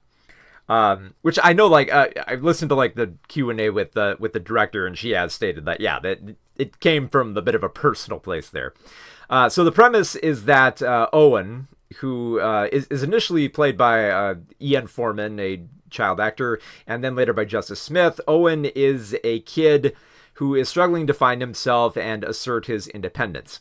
Which I know, like, I've listened to like the Q&A with the director, and she has stated that, yeah, that it came from a bit of a personal place there. So the premise is that Owen, who is initially played by Ian Foreman, a child actor, and then later by Justice Smith. Owen is a kid who is struggling to find himself and assert his independence.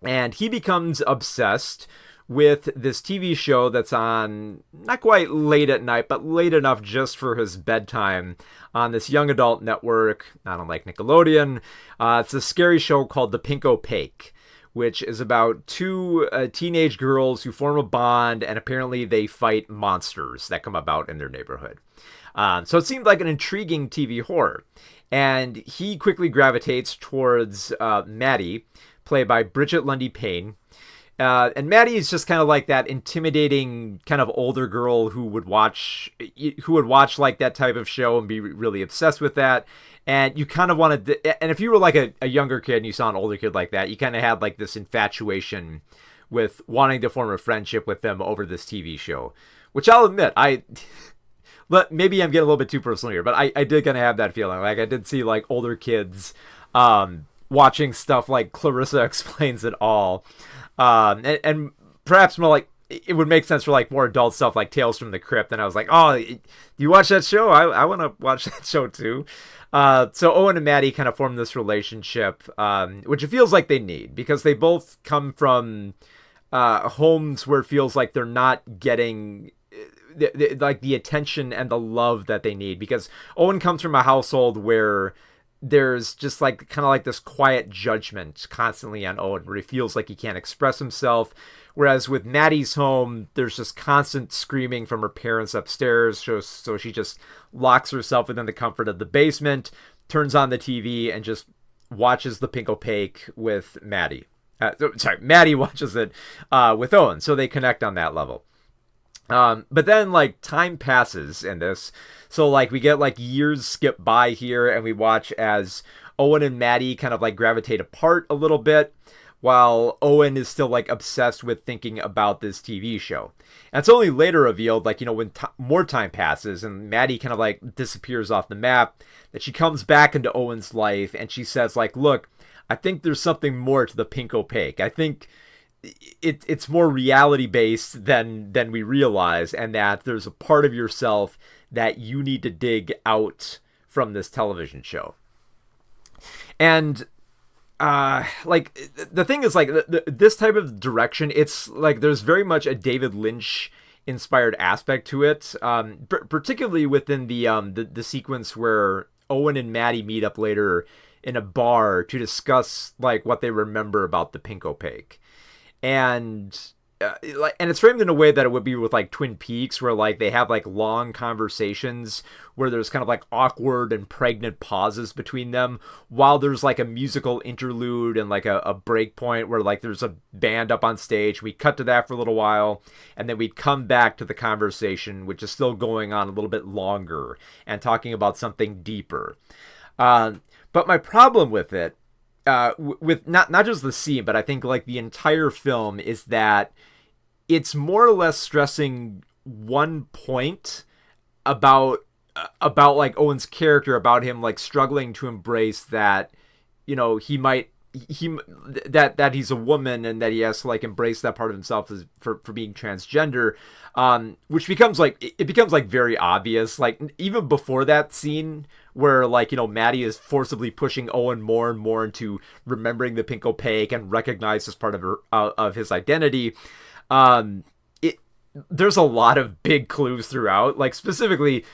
And he becomes obsessed with this TV show that's on not quite late at night, but late enough just for his bedtime on this young adult network, not unlike Nickelodeon. It's a scary show called The Pink Opaque, which is about two teenage girls who form a bond, and apparently they fight monsters that come about in their neighborhood. So it seemed like an intriguing TV horror. And he quickly gravitates towards Maddie, played by Bridget Lundy Payne. And Maddie is just kind of like that intimidating kind of older girl who would watch like that type of show and be really obsessed with that. And you kind of wanted to, and if you were like a younger kid and you saw an older kid like that, you kind of had like this infatuation with wanting to form a friendship with them over this TV show, which I'll admit, maybe I'm getting a little bit too personal here, but I did kind of have that feeling. Like I did see like older kids watching stuff like Clarissa Explains It All. And perhaps more like it would make sense for like more adult stuff like Tales from the Crypt. And I was like, oh, you watch that show? I want to watch that show too. So Owen and Maddie kind of form this relationship, which it feels like they need because they both come from homes where it feels like they're not getting like the attention and the love that they need, because Owen comes from a household where there's just like kind of like this quiet judgment constantly on Owen, where he feels like he can't express himself. Whereas with Maddie's home, there's just constant screaming from her parents upstairs. So she just locks herself within the comfort of the basement, turns on the TV, and just watches The Pink Opaque with Maddie. Maddie watches it with Owen. So they connect on that level. But then like time passes in this. So like we get like years skip by here, and we watch as Owen and Maddie kind of like gravitate apart a little bit, while Owen is still like obsessed with thinking about this TV show. And it's only later revealed, like, when more time passes and Maddie kind of like disappears off the map, that she comes back into Owen's life and she says like, look, I think there's something more to The Pink Opaque. I think it's more reality based than we realize, and that there's a part of yourself that you need to dig out from this television show. And like the thing is like this type of direction, it's like there's very much a David Lynch inspired aspect to it, particularly within the sequence where Owen and Maddie meet up later in a bar to discuss like what they remember about The Pink Opaque. And and it's framed in a way that it would be with like Twin Peaks, where like they have like long conversations where there's kind of like awkward and pregnant pauses between them, while there's like a musical interlude and like a break point where like there's a band up on stage. We cut to that for a little while, and then we'd come back to the conversation, which is still going on a little bit longer and talking about something deeper. But my problem with it, with not just the scene, but I think like the entire film, is that it's more or less stressing one point about about like Owen's character, about him like struggling to embrace that, he might he that he's a woman, and that he has to like embrace that part of himself as, for being transgender, which becomes like it becomes like very obvious, like even before that scene where like Maddie is forcibly pushing Owen more and more into remembering the pink opaque and recognize as part of her of his identity. It There's a lot of big clues throughout, like specifically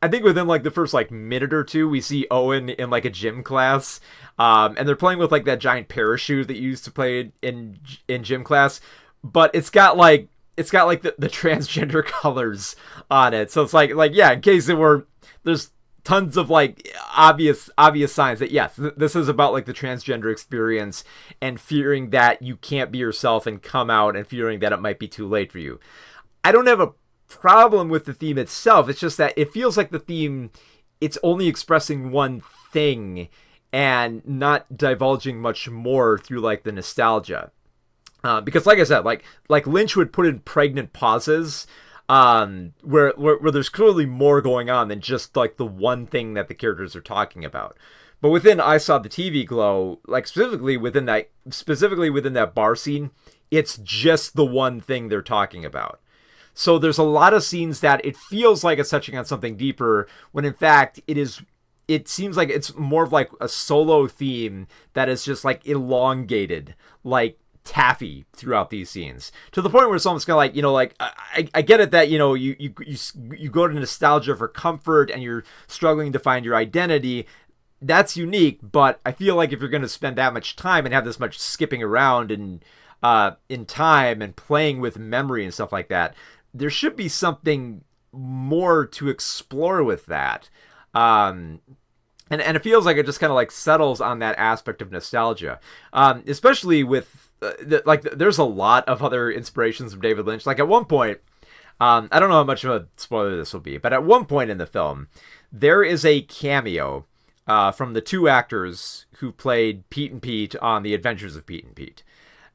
I think within like the first like minute or two, we see Owen in like a gym class, and they're playing with like that giant parachute that you used to play in gym class, but it's got like the transgender colors on it, so it's like yeah, in case there's tons of like obvious signs that yes, this is about like the transgender experience and fearing that you can't be yourself and come out, and fearing that it might be too late for you. I don't have a problem with the theme itself. It's just that it feels like the theme, it's only expressing one thing and not divulging much more through like the nostalgia. Because like I said, like Lynch would put in pregnant pauses, where there's clearly more going on than just like the one thing that the characters are talking about. But within I Saw the TV Glow, like specifically within that bar scene, it's just the one thing they're talking about. So there's a lot of scenes that it feels like it's touching on something deeper, when in fact it seems like it's more of like a solo theme that is just like elongated, like taffy throughout these scenes, to the point where it's almost kind of like, I get it that, you go to nostalgia for comfort and you're struggling to find your identity. That's unique, but I feel like if you're going to spend that much time and have this much skipping around and in time and playing with memory and stuff like that, there should be something more to explore with that. And it feels like it just kind of like settles on that aspect of nostalgia, especially with there's a lot of other inspirations from David Lynch. Like at one point, I don't know how much of a spoiler this will be, but at one point in the film, there is a cameo from the two actors who played Pete and Pete on The Adventures of Pete and Pete.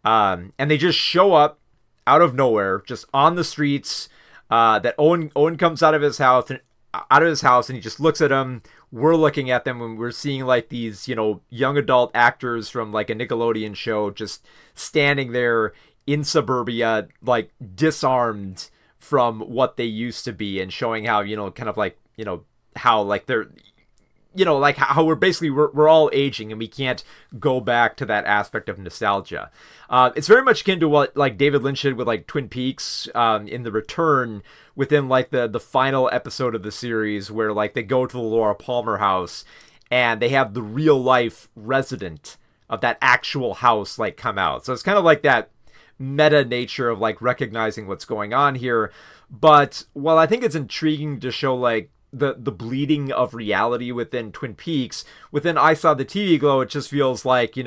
And they just show up out of nowhere, just on the streets. That Owen comes out of his house, and he just looks at them. We're looking at them, and we're seeing like these, young adult actors from like a Nickelodeon show just standing there in suburbia, like disarmed from what they used to be, and showing how, kind of like, how like they're, like how we're all aging, and we can't go back to that aspect of nostalgia. It's very much akin to what like David Lynch did with like Twin Peaks, in The Return, within like the final episode of the series, where like they go to the Laura Palmer house and they have the real life resident of that actual house like come out. So it's kind of like that meta nature of like recognizing what's going on here. But while I think it's intriguing to show like the bleeding of reality within Twin Peaks, within I Saw the TV Glow, it just feels like,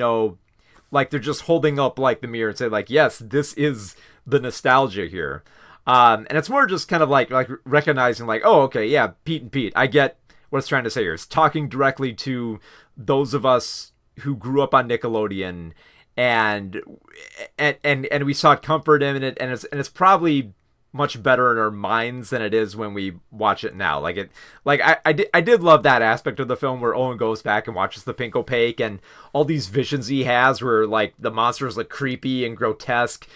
like they're just holding up like the mirror and say like, yes, this is the nostalgia here. And it's more just kind of like recognizing like, oh, okay, yeah, Pete and Pete, I get what it's trying to say here. It's talking directly to those of us who grew up on Nickelodeon, and we sought comfort in it, and it's probably much better in our minds than it is when we watch it now. I did love that aspect of the film where Owen goes back and watches the pink opaque, and all these visions he has where like the monsters look creepy and grotesque.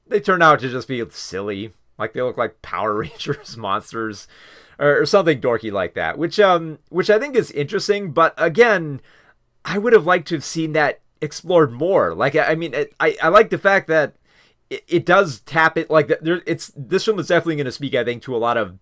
They turn out to just be silly. Like they look like Power Rangers monsters or something dorky like that, which I think is interesting. But again, I would have liked to have seen that explored more. Like, I mean, I like the fact that it does tap it. Like, this film is definitely going to speak, I think, to a lot of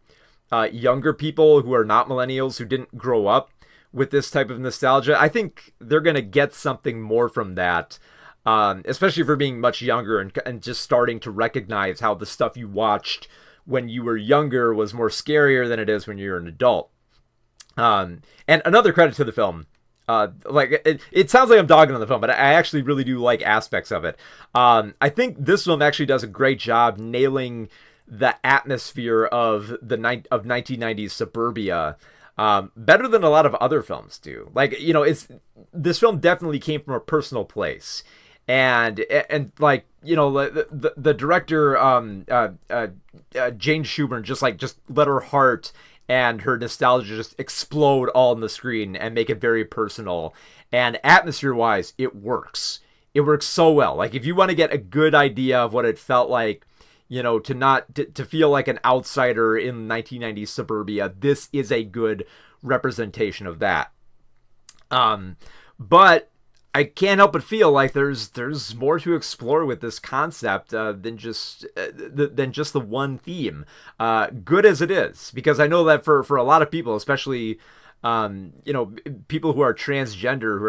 younger people who are not millennials, who didn't grow up with this type of nostalgia. I think they're going to get something more from that, especially for being much younger and just starting to recognize how the stuff you watched when you were younger was more scarier than it is when you're an adult. And another credit to the film. It sounds like I'm dogging on the film, but I actually really do like aspects of it. I think this film actually does a great job nailing the atmosphere of 1990s suburbia, better than a lot of other films do. Like, this film definitely came from a personal place. And like, the director, Jane Schumer, just let her heart and her nostalgia just explode all on the screen and make it very personal. And atmosphere-wise, it works. It works so well. Like, if you want to get a good idea of what it felt like, to feel like an outsider in 1990s suburbia, this is a good representation of that. But I can't help but feel like there's more to explore with this concept than just the one theme. Good as it is, because I know that for a lot of people, especially people who are transgender, who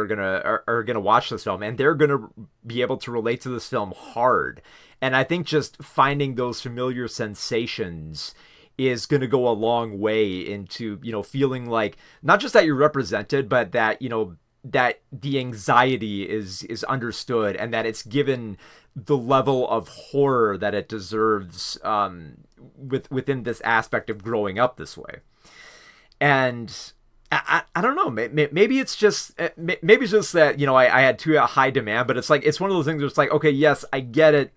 are gonna watch this film, and they're gonna be able to relate to this film hard. And I think just finding those familiar sensations is going to go a long way into, feeling like not just that you're represented, but that, that the anxiety is understood, and that it's given the level of horror that it deserves within this aspect of growing up this way. And I don't know, maybe it's just that, I had too high demand, but it's one of those things where it's like, okay, yes, I get it.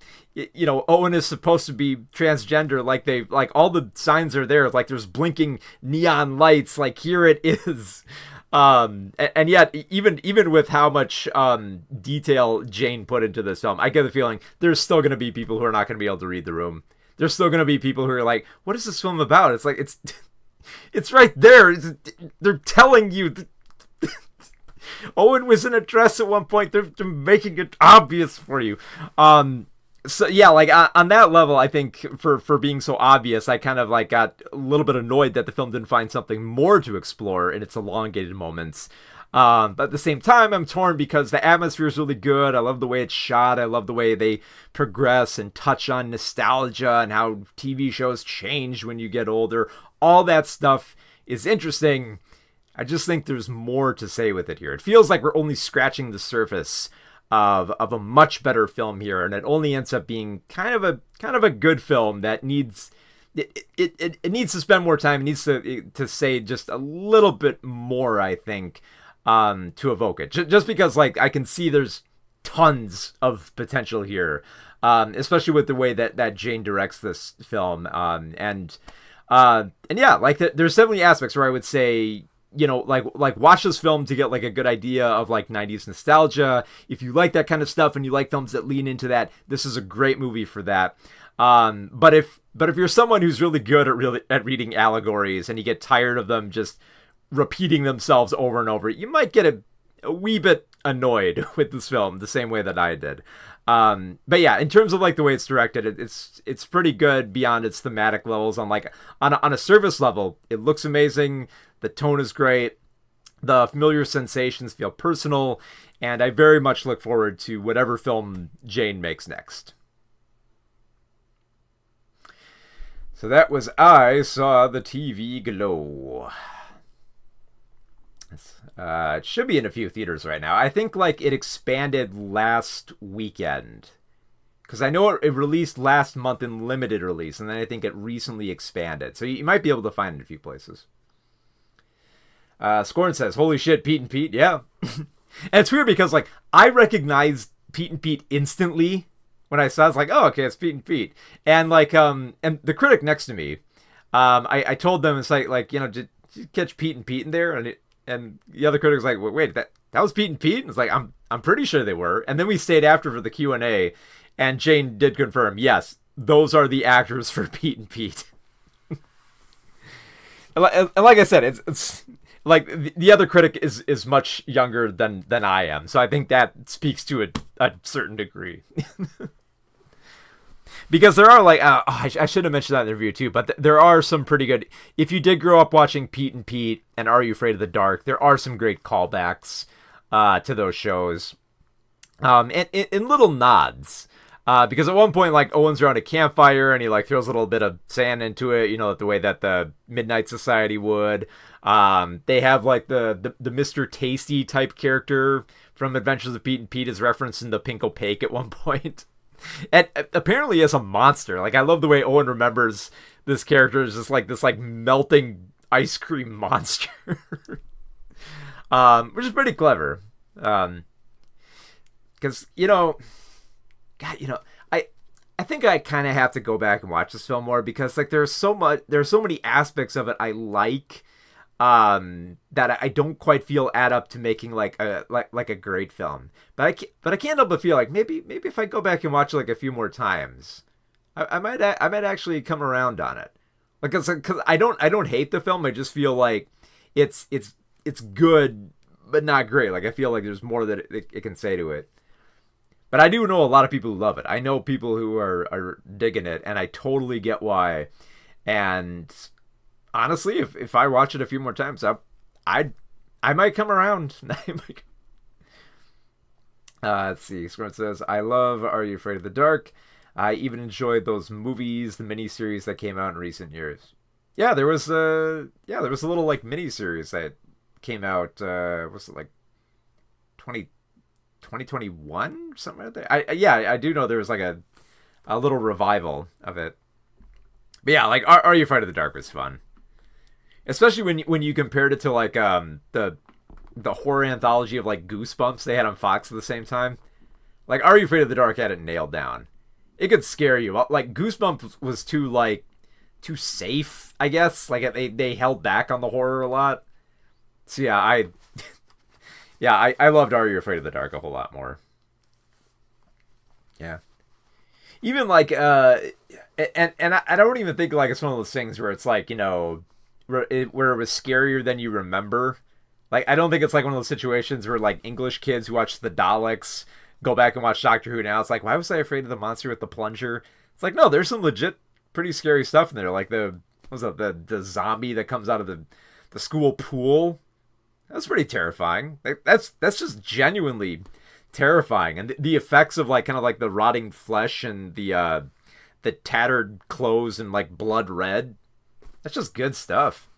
Owen is supposed to be transgender, like all the signs are there, like there's blinking neon lights, like here it is. And yet, even with how much detail Jane put into this film, I get the feeling there's still going to be people who are not going to be able to read the room. There's still going to be people who are like, what is this film about? It's like, it's right there. They're telling you. Owen was in a dress at one point. They're making it obvious for you. So yeah, like on that level, I think for being so obvious, I kind of like got a little bit annoyed that the film didn't find something more to explore in its elongated moments. But at the same time, I'm torn because the atmosphere is really good. I love the way it's shot. I love the way they progress and touch on nostalgia and how TV shows change when you get older. All that stuff is interesting. I just think there's more to say with it here. It feels like we're only scratching the surface of a much better film here, and it only ends up being kind of a good film that needs it needs to spend more time. It needs to say just a little bit more, I think, to evoke it. Just because, like, I can see there's tons of potential here, especially with the way that Jane directs this film, and yeah, like there's definitely aspects where I would say, like watch this film to get like a good idea of like 90s nostalgia. If you like that kind of stuff and you like films that lean into that, this is a great movie for that. But if you're someone who's really good at reading allegories and you get tired of them just repeating themselves over and over, you might get a wee bit annoyed with this film the same way that I did. But yeah, in terms of like the way it's directed, it's pretty good beyond its thematic levels. On a surface level, it looks amazing. The tone is great. The familiar sensations feel personal, and I very much look forward to whatever film Jane makes next. So that was I Saw the TV Glow. It should be in a few theaters right now. I think like it expanded last weekend, because I know it released last month in limited release, and then I think it recently expanded. So you might be able to find it in a few places. Scorn says, "Holy shit, Pete and Pete." Yeah. And it's weird because like I recognized Pete and Pete instantly when I saw it. I was like, oh, okay, it's Pete and Pete. And like and the critic next to me, I told them, it's like did you catch Pete and Pete in there? And the other critic was like, wait, that was Pete and Pete? And it's like, I'm pretty sure they were. And then we stayed after for the Q&A, and Jane did confirm, yes, those are the actors for Pete and Pete. And like I said, it's like the other critic is much younger than I am, so I think that speaks to a certain degree. Because there are like, I should have mentioned that in the review too, but there are some pretty good, if you did grow up watching Pete and Pete and Are You Afraid of the Dark, there are some great callbacks to those shows, and little nods. Because at one point, like, Owen's around a campfire and he like throws a little bit of sand into it, the way that the Midnight Society would. They have like the Mr. Tasty type character from Adventures of Pete and Pete is referenced in the Pink Opaque at one point. And apparently as a monster. Like, I love the way Owen remembers this character is just like this like melting ice cream monster. Which is pretty clever. Because, God, I I think I kind of have to go back and watch this film more because like there's so many aspects of it I like that I don't quite feel add up to making like a great film. But I can't help but feel like maybe if I go back and watch it like a few more times, I might actually come around on it. Like cause I don't hate the film. I just feel like it's good but not great. Like I feel like there's more that it can say to it. But I do know a lot of people who love it. I know people who are digging it, and I totally get why. And honestly, if I watch it a few more times, I might come around. Let's see. Squirt says, "I love Are You Afraid of the Dark? I even enjoyed those movies, the miniseries that came out in recent years." Yeah, there was a little like miniseries that came out. Was it like 2021 or something like that? I do know there was like a little revival of it. But yeah, like Are You Afraid of the Dark was fun, especially when you compared it to like the horror anthology of like Goosebumps they had on Fox at the same time. Like Are You Afraid of the Dark had it nailed down. It could scare you. Like Goosebumps was too safe, I guess. Like they held back on the horror a lot. So yeah, I loved Are You Afraid of the Dark a whole lot more. Yeah. Even like and I don't even think like it's one of those things where it's like, you know, where it was scarier than you remember. Like I don't think it's like one of those situations where like English kids who watch the Daleks go back and watch Doctor Who now. It's like, why was I afraid of the monster with the plunger? It's like, no, there's some legit pretty scary stuff in there. Like the zombie that comes out of the school pool. That's pretty terrifying. That's just genuinely terrifying, and the effects of like kind of like the rotting flesh and the tattered clothes and like blood red. That's just good stuff.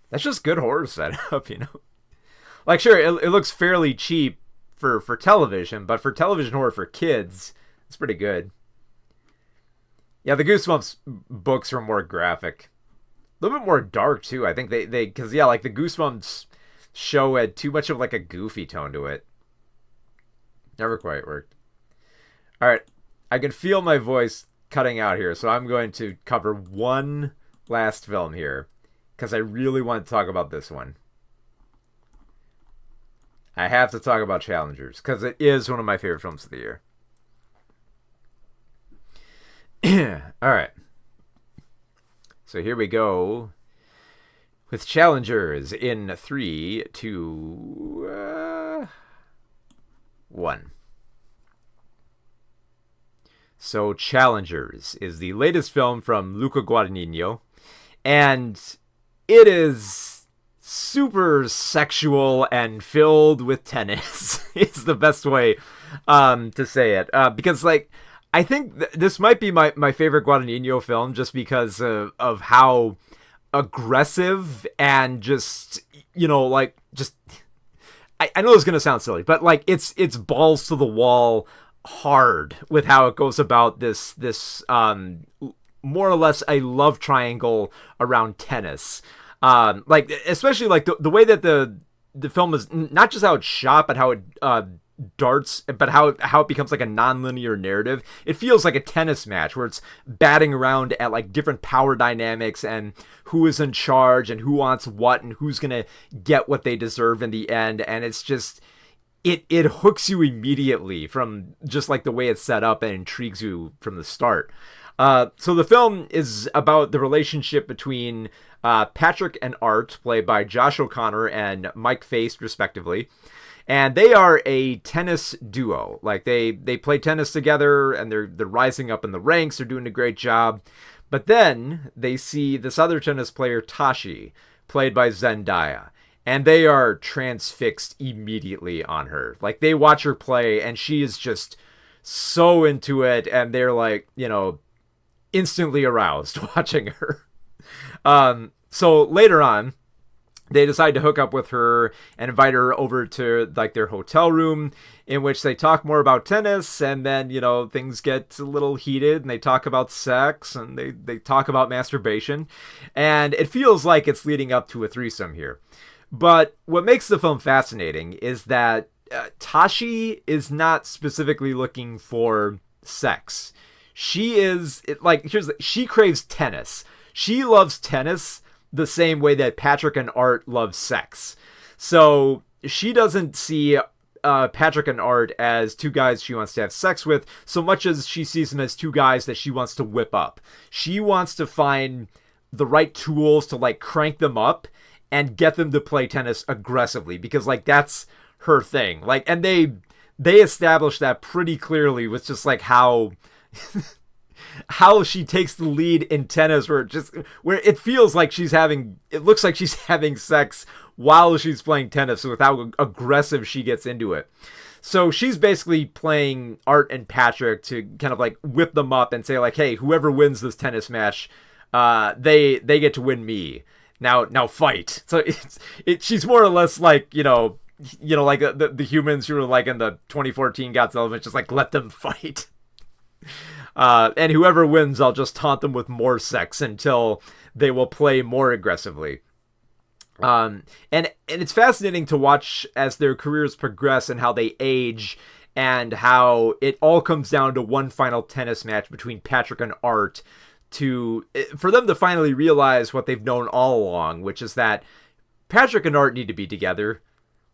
That's just good horror setup, you know. Like sure, it looks fairly cheap for television, but for television horror for kids, it's pretty good. Yeah, the Goosebumps books are more graphic. A little bit more dark too. I think they because yeah, like the Goosebumps show had too much of like a goofy tone to it. Never quite worked. All right, I can feel my voice cutting out here, so I'm going to cover one last film here because I really want to talk about this one. I have to talk about Challengers because it is one of my favorite films of the year. All right. So here we go with Challengers in 3, 2, 1. So Challengers is the latest film from Luca Guadagnino, and it is super sexual and filled with tennis. Is the best way to say it, because like I think this might be my favorite Guadagnino film just because of how aggressive and just, you know, like just I know it's gonna sound silly, but like it's balls to the wall hard with how it goes about this more or less a love triangle around tennis. Like especially like the way that the film is, not just how it's shot, but how it darts, but how it becomes like a non-linear narrative. It feels like a tennis match where it's batting around at like different power dynamics and who is in charge and who wants what and who's gonna get what they deserve in the end. And it's just it hooks you immediately from just like the way it's set up and intrigues you from the start. So the film is about the relationship between Patrick and Art, played by Josh O'Connor and Mike Faist, respectively. And they are a tennis duo. Like they play tennis together, and they're rising up in the ranks. They're doing a great job. But then they see this other tennis player, Tashi, played by Zendaya, and they are transfixed immediately on her. Like they watch her play, and she is just so into it, and they're like, you know, instantly aroused watching her. So later on, they decide to hook up with her and invite her over to like their hotel room, in which they talk more about tennis, and then, you know, things get a little heated and they talk about sex and they talk about masturbation, and it feels like it's leading up to a threesome here. But what makes the film fascinating is that Tashi is not specifically looking for sex. She craves tennis. She loves tennis the same way that Patrick and Art love sex. So she doesn't see Patrick and Art as two guys she wants to have sex with so much as she sees them as two guys that she wants to whip up. She wants to find the right tools to like crank them up and get them to play tennis aggressively, because like that's her thing. Like, and they established that pretty clearly with just like how she takes the lead in tennis, where it feels like it looks like she's having sex while she's playing tennis, with how aggressive she gets into it. So she's basically playing Art and Patrick to kind of like whip them up and say like, hey, whoever wins this tennis match, they get to win me. Now fight. So she's more or less like, like the humans who were like in the 2014 Godzilla, just like, let them fight. And whoever wins, I'll just taunt them with more sex until they will play more aggressively. And it's fascinating to watch as their careers progress and how they age, and how it all comes down to one final tennis match between Patrick and Art for them to finally realize what they've known all along, which is that Patrick and Art need to be together.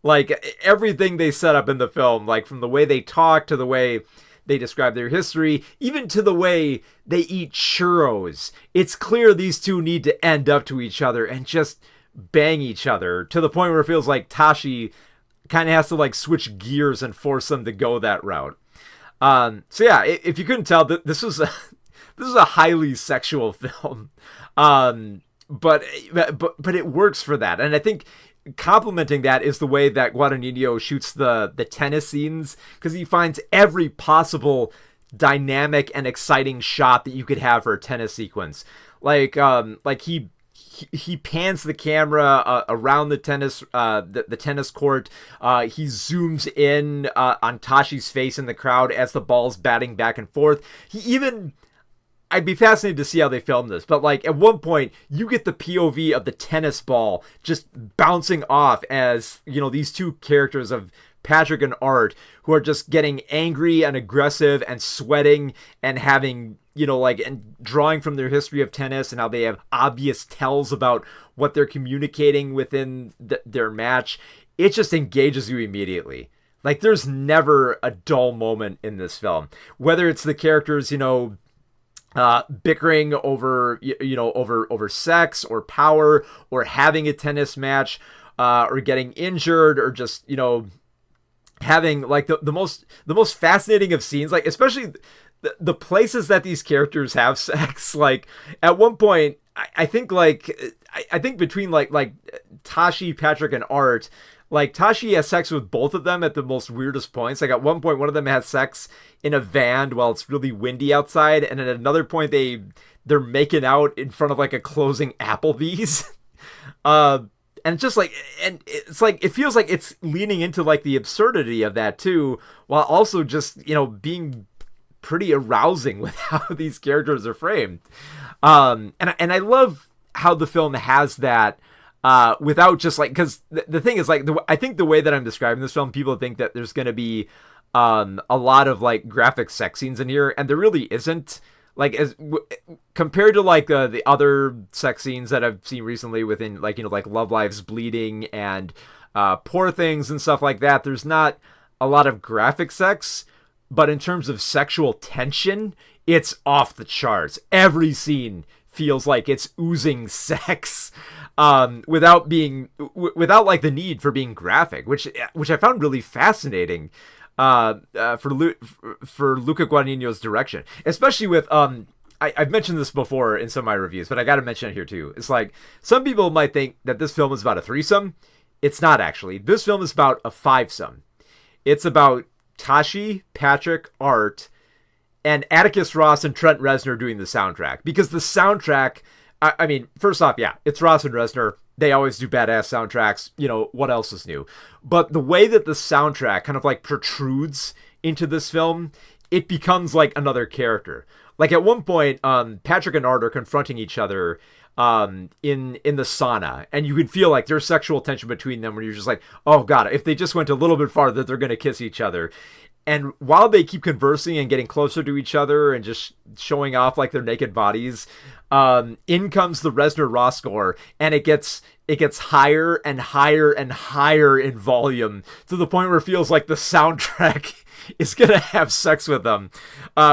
Like, everything they set up in the film, like from the way they talk to the way they describe their history, even to the way they eat churros, it's clear these two need to end up to each other and just bang each other, to the point where it feels like Tashi kind of has to like switch gears and force them to go that route. So yeah, if you couldn't tell, this was a highly sexual film, but it works for that. And I think complementing that is the way that Guadagnino shoots the tennis scenes, because he finds every possible dynamic and exciting shot that you could have for a tennis sequence. Like he pans the camera around the tennis court. He zooms in on Tashi's face in the crowd as the ball's batting back and forth. I'd be fascinated to see how they film this, but like at one point you get the POV of the tennis ball just bouncing off as, these two characters of Patrick and Art, who are just getting angry and aggressive and sweating and having, and drawing from their history of tennis and how they have obvious tells about what they're communicating within their match. It just engages you immediately. Like, there's never a dull moment in this film, whether it's the characters, bickering over sex or power, or having a tennis match, or getting injured, or just, having like the most fascinating of scenes, like especially the places that these characters have sex. Like at one point, I think between like Tashi, Patrick, and Art, like Tashi has sex with both of them at the most weirdest points. Like at one point, one of them has sex in a van while it's really windy outside, and at another point they're making out in front of like a closing Applebee's. And it's just like, and it's like, it feels like it's leaning into like the absurdity of that too, while also just, being pretty arousing with how these characters are framed. And I love how the film has that, without just like, because the thing is like, I think the way that I'm describing this film, people think that there's going to be a lot of like graphic sex scenes in here, and there really isn't. Like compared to like the other sex scenes that I've seen recently within like like Love Lives Bleeding and Poor Things and stuff like that, there's not a lot of graphic sex, but in terms of sexual tension, it's off the charts. Every scene feels like it's oozing sex, without like the need for being graphic, which I found really fascinating. For Luca Guadagnino's direction, especially with I've mentioned this before in some of my reviews, but I got to mention it here too. It's like some people might think that this film is about a threesome. It's not actually. This film is about a fivesome. It's about Tashi, Patrick, Art, and Atticus Ross and Trent Reznor doing the soundtrack, because the soundtrack. I mean, first off, yeah, it's Ross and Reznor. They always do badass soundtracks. What else is new? But the way that the soundtrack kind of like protrudes into this film, it becomes like another character. Like at one point, Patrick and Art are confronting each other in the sauna, and you can feel like there's sexual tension between them, where you're just like, oh god, if they just went a little bit farther, they're gonna kiss each other. And while they keep conversing and getting closer to each other and just showing off like their naked bodies, in comes the Reznor score, and it gets higher and higher and higher in volume to the point where it feels like the soundtrack is gonna have sex with them,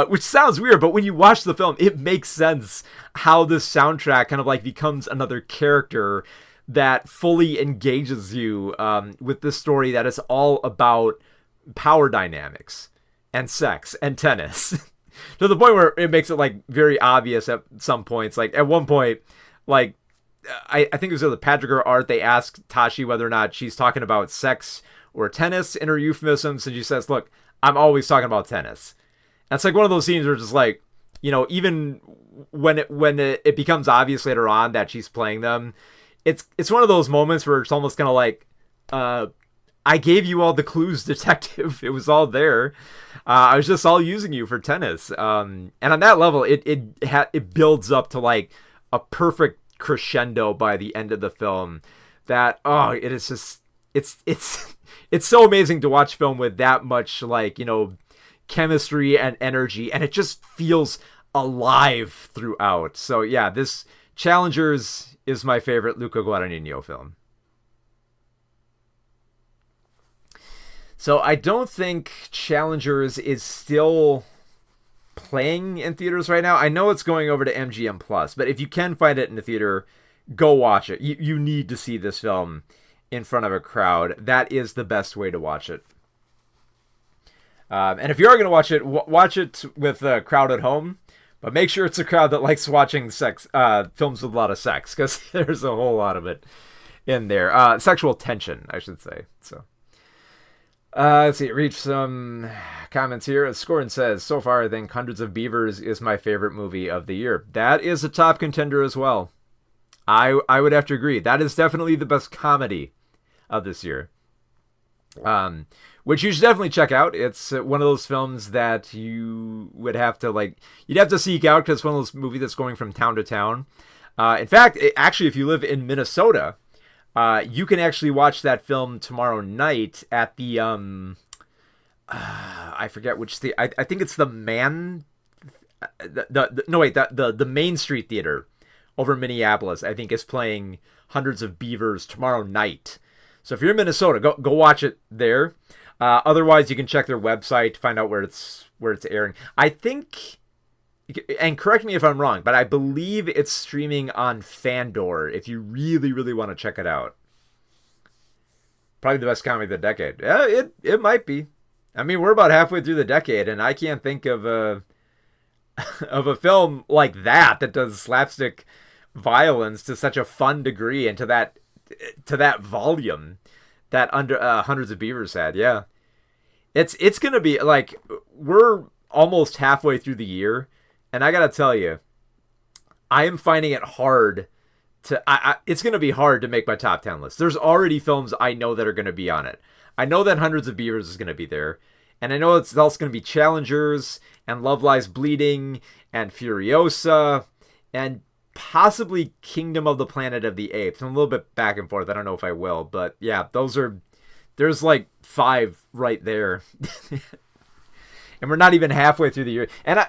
which sounds weird, but when you watch the film, it makes sense how this soundtrack kind of like becomes another character that fully engages you with this story that is all about power dynamics and sex and tennis to the point where it makes it like very obvious at some points. Like at one point, like I think it was with Patrick or Art, they asked Tashi whether or not she's talking about sex or tennis in her euphemisms, and she says, look, I'm always talking about tennis. And it's like one of those scenes where it's just like, you know, even when it becomes obvious later on that she's playing them, it's one of those moments where it's almost kind of like, I gave you all the clues, detective. It was all there. I was just all using you for tennis. And on that level, it builds up to like a perfect crescendo by the end of the film. That it is just it's so amazing to watch film with that much like, you know, chemistry and energy, and it just feels alive throughout. So yeah, this Challengers is my favorite Luca Guadagnino film. So I don't think Challengers is still playing in theaters right now. I know it's going over to MGM Plus, but if you can find it in the theater, go watch it. You need to see this film in front of a crowd. That is the best way to watch it. And if you are going to watch it with a crowd at home, but make sure it's a crowd that likes watching sex films with a lot of sex, because there's a whole lot of it in there. Sexual tension, I should say. So. Let's see, read some comments here. Scorin says, so far I think Hundreds of Beavers is my favorite movie of the year. That is a top contender as well. I would have to agree. That is definitely the best comedy of this year. Which you should definitely check out. It's one of those films that you would have to you'd have to seek out, because it's one of those movies that's going from town to town. In fact, actually, if you live in Minnesota, you can actually watch that film tomorrow night at the I forget which I think it's the the Main Street Theater over in Minneapolis, I think, is playing Hundreds of Beavers tomorrow night. So if you're in Minnesota, go watch it there. Otherwise, you can check their website to find out where it's airing. I think, and correct me if I'm wrong, but I believe it's streaming on Fandor if you really, really want to check it out. Probably the best comedy of the decade. Yeah, it might be. I mean, we're about halfway through the decade, and I can't think of a film like that does slapstick violence to such a fun degree and to that volume that Hundreds of Beavers had. Yeah. It's going to be like, we're almost halfway through the year, and I got to tell you, I am finding it hard it's going to be hard to make my top 10 list. There's already films I know that are going to be on it. I know that Hundreds of Beavers is going to be there, and I know it's also going to be Challengers and Love Lies Bleeding and Furiosa and possibly Kingdom of the Planet of the Apes. I'm a little bit back and forth. I don't know if I will, but yeah, there's like 5 right there. And we're not even halfway through the year. And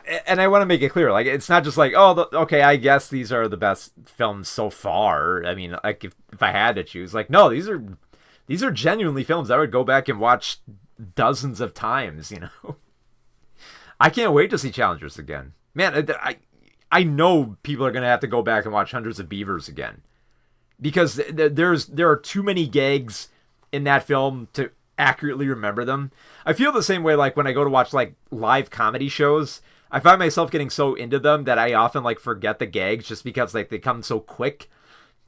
I want to make it clear, like, it's not just like, okay, I guess these are the best films so far. I mean, like, if I had to choose, like, no, these are genuinely films I would go back and watch dozens of times, you know. I can't wait to see Challengers again. Man, I know people are going to have to go back and watch Hundreds of Beavers again, because there are too many gags in that film to accurately remember them. I feel the same way like when I go to watch like live comedy shows. I find myself getting so into them that I often like forget the gags just because like they come so quick.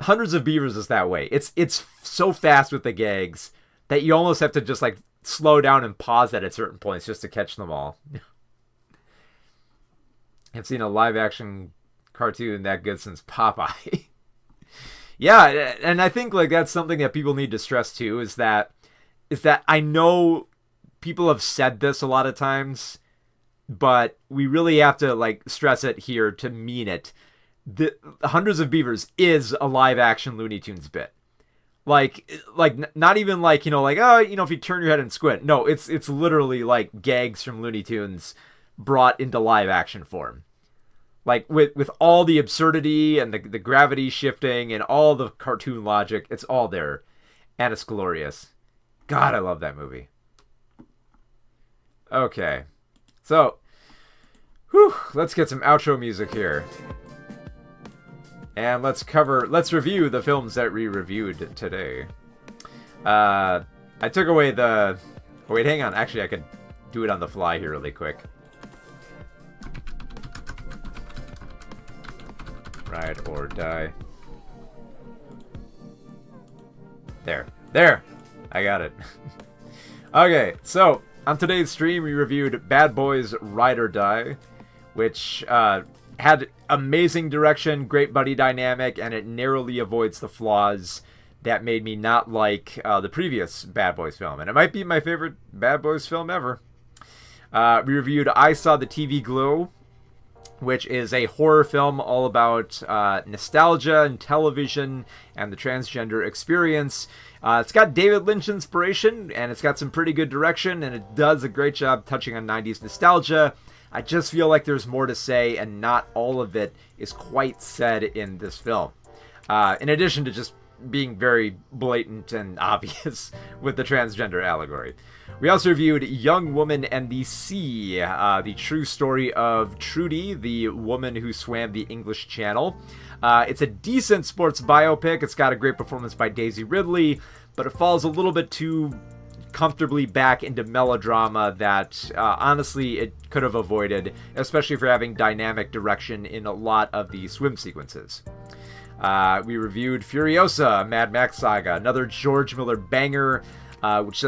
Hundreds of Beavers is that way. It's so fast with the gags that you almost have to just like slow down and pause at certain points just to catch them all. I've seen a live action cartoon that good since Popeye. Yeah, and I think like that's something that people need to stress too, is that I know people have said this a lot of times, but we really have to like stress it here to mean it. The Hundreds of Beavers is a live action Looney Tunes bit. Not even like, like, oh, if you turn your head and squint. No, it's literally like gags from Looney Tunes brought into live action form. Like with all the absurdity and the gravity shifting and all the cartoon logic, it's all there, and it's glorious. God, I love that movie. Okay, so, let's get some outro music here. And let's review the films that we reviewed today. I took away the... Oh, wait, hang on. Actually, I could do it on the fly here really quick. Ride or Die. There! I got it. Okay, so, on today's stream, we reviewed Bad Boys Ride or Die, which had amazing direction, great buddy dynamic, and it narrowly avoids the flaws that made me not like the previous Bad Boys film. And it might be my favorite Bad Boys film ever. We reviewed I Saw the TV Glow, which is a horror film all about nostalgia and television and the transgender experience. It's got David Lynch inspiration, and it's got some pretty good direction, and it does a great job touching on 90s nostalgia. I just feel like there's more to say, and not all of it is quite said in this film. In addition to just being very blatant and obvious with the transgender allegory. We also reviewed Young Woman and the Sea, the true story of Trudy, the woman who swam the English Channel. It's a decent sports biopic. It's got a great performance by Daisy Ridley, but it falls a little bit too comfortably back into melodrama that honestly it could have avoided, especially for having dynamic direction in a lot of the swim sequences. We reviewed Furiosa, a Mad Max saga, another George Miller banger, which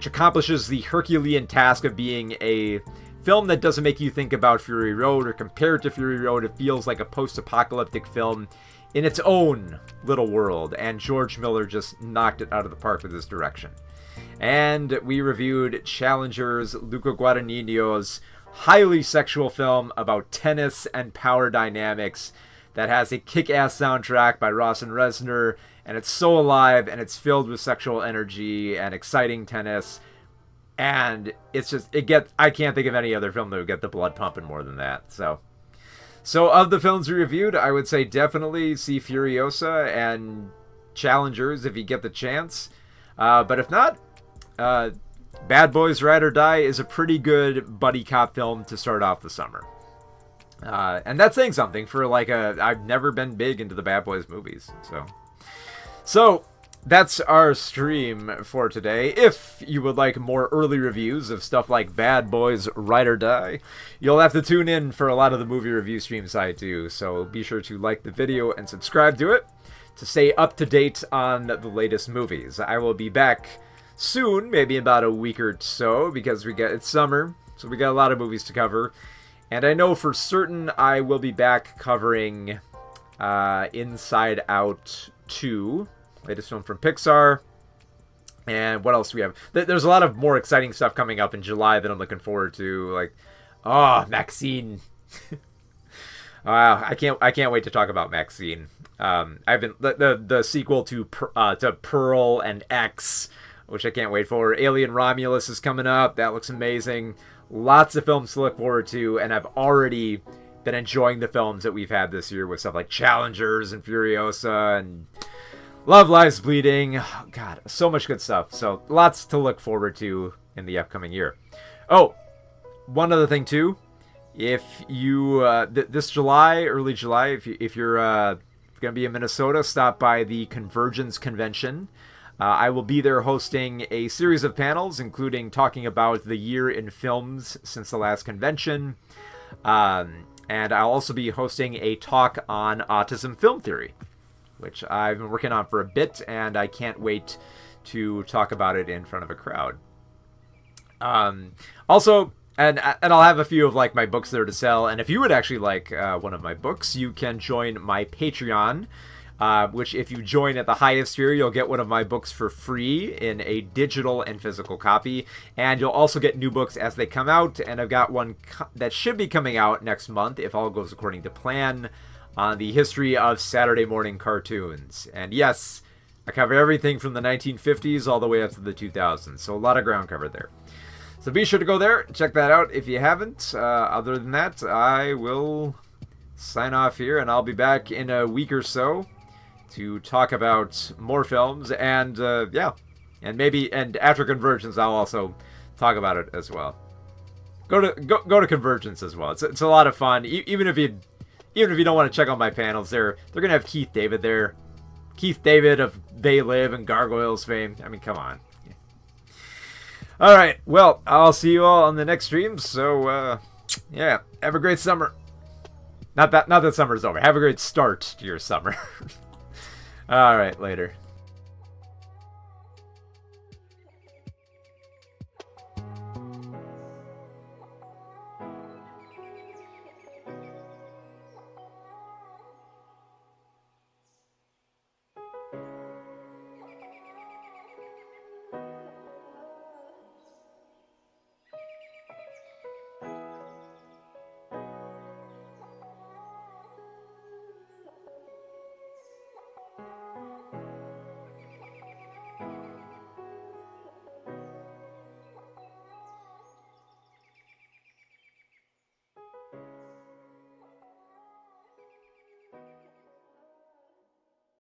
accomplishes the Herculean task of being a film that doesn't make you think about Fury Road or compare it to Fury Road. It feels like a post-apocalyptic film in its own little world, and George Miller just knocked it out of the park with his direction. And we reviewed Challengers, Luca Guadagnino's highly sexual film about tennis and power dynamics that has a kick-ass soundtrack by Rawson Resner, and it's so alive, and it's filled with sexual energy and exciting tennis, and I can't think of any other film that would get the blood pumping more than that. So of the films we reviewed, I would say definitely see Furiosa and Challengers if you get the chance. But if not, Bad Boys Ride or Die is a pretty good buddy cop film to start off the summer. And that's saying something for I've never been big into the Bad Boys movies. So that's our stream for today. If you would like more early reviews of stuff like Bad Boys Ride or Die, you'll have to tune in for a lot of the movie review streams I do. So be sure to like the video and subscribe to it to stay up to date on the latest movies. I will be back soon, maybe in about a week or so, because it's summer, so we got a lot of movies to cover. And I know for certain I will be back covering Inside Out 2, latest film from Pixar. And what else do we have? There's a lot of more exciting stuff coming up in July that I'm looking forward to. Maxine. I can't wait to talk about Maxine. I've been the sequel to Pearl and X, which I can't wait for. Alien Romulus is coming up. That looks amazing. Lots of films to look forward to, and I've already been enjoying the films that we've had this year with stuff like Challengers and Furiosa and Love Lies Bleeding. Oh, God, so much good stuff. So lots to look forward to in the upcoming year. Oh, one other thing too. If you this July, early July, if you're going to be in Minnesota, stop by the Convergence Convention. I will be there hosting a series of panels, including talking about the year in films since the last convention. And I'll also be hosting a talk on autism film theory, which I've been working on for a bit, and I can't wait to talk about it in front of a crowd. Also, and I'll have a few of my books there to sell. And if you would actually like one of my books, you can join my Patreon. Which if you join at the highest tier, you'll get one of my books for free in a digital and physical copy. And you'll also get new books as they come out. And I've got one that should be coming out next month, if all goes according to plan, on the history of Saturday morning cartoons. And yes, I cover everything from the 1950s all the way up to the 2000s, so a lot of ground covered there. So be sure to go there, check that out if you haven't. Other than that, I will sign off here, and I'll be back in a week or so to talk about more films, and yeah, and after Convergence, I'll also talk about it as well. Go to Convergence as well. It's a lot of fun. Even if you don't want to check out my panels, they're gonna have Keith David there. Keith David of They Live and Gargoyles fame. I mean, come on. All right. Well, I'll see you all on the next stream. So, yeah, have a great summer. Not that summer's over. Have a great start to your summer. All right, later.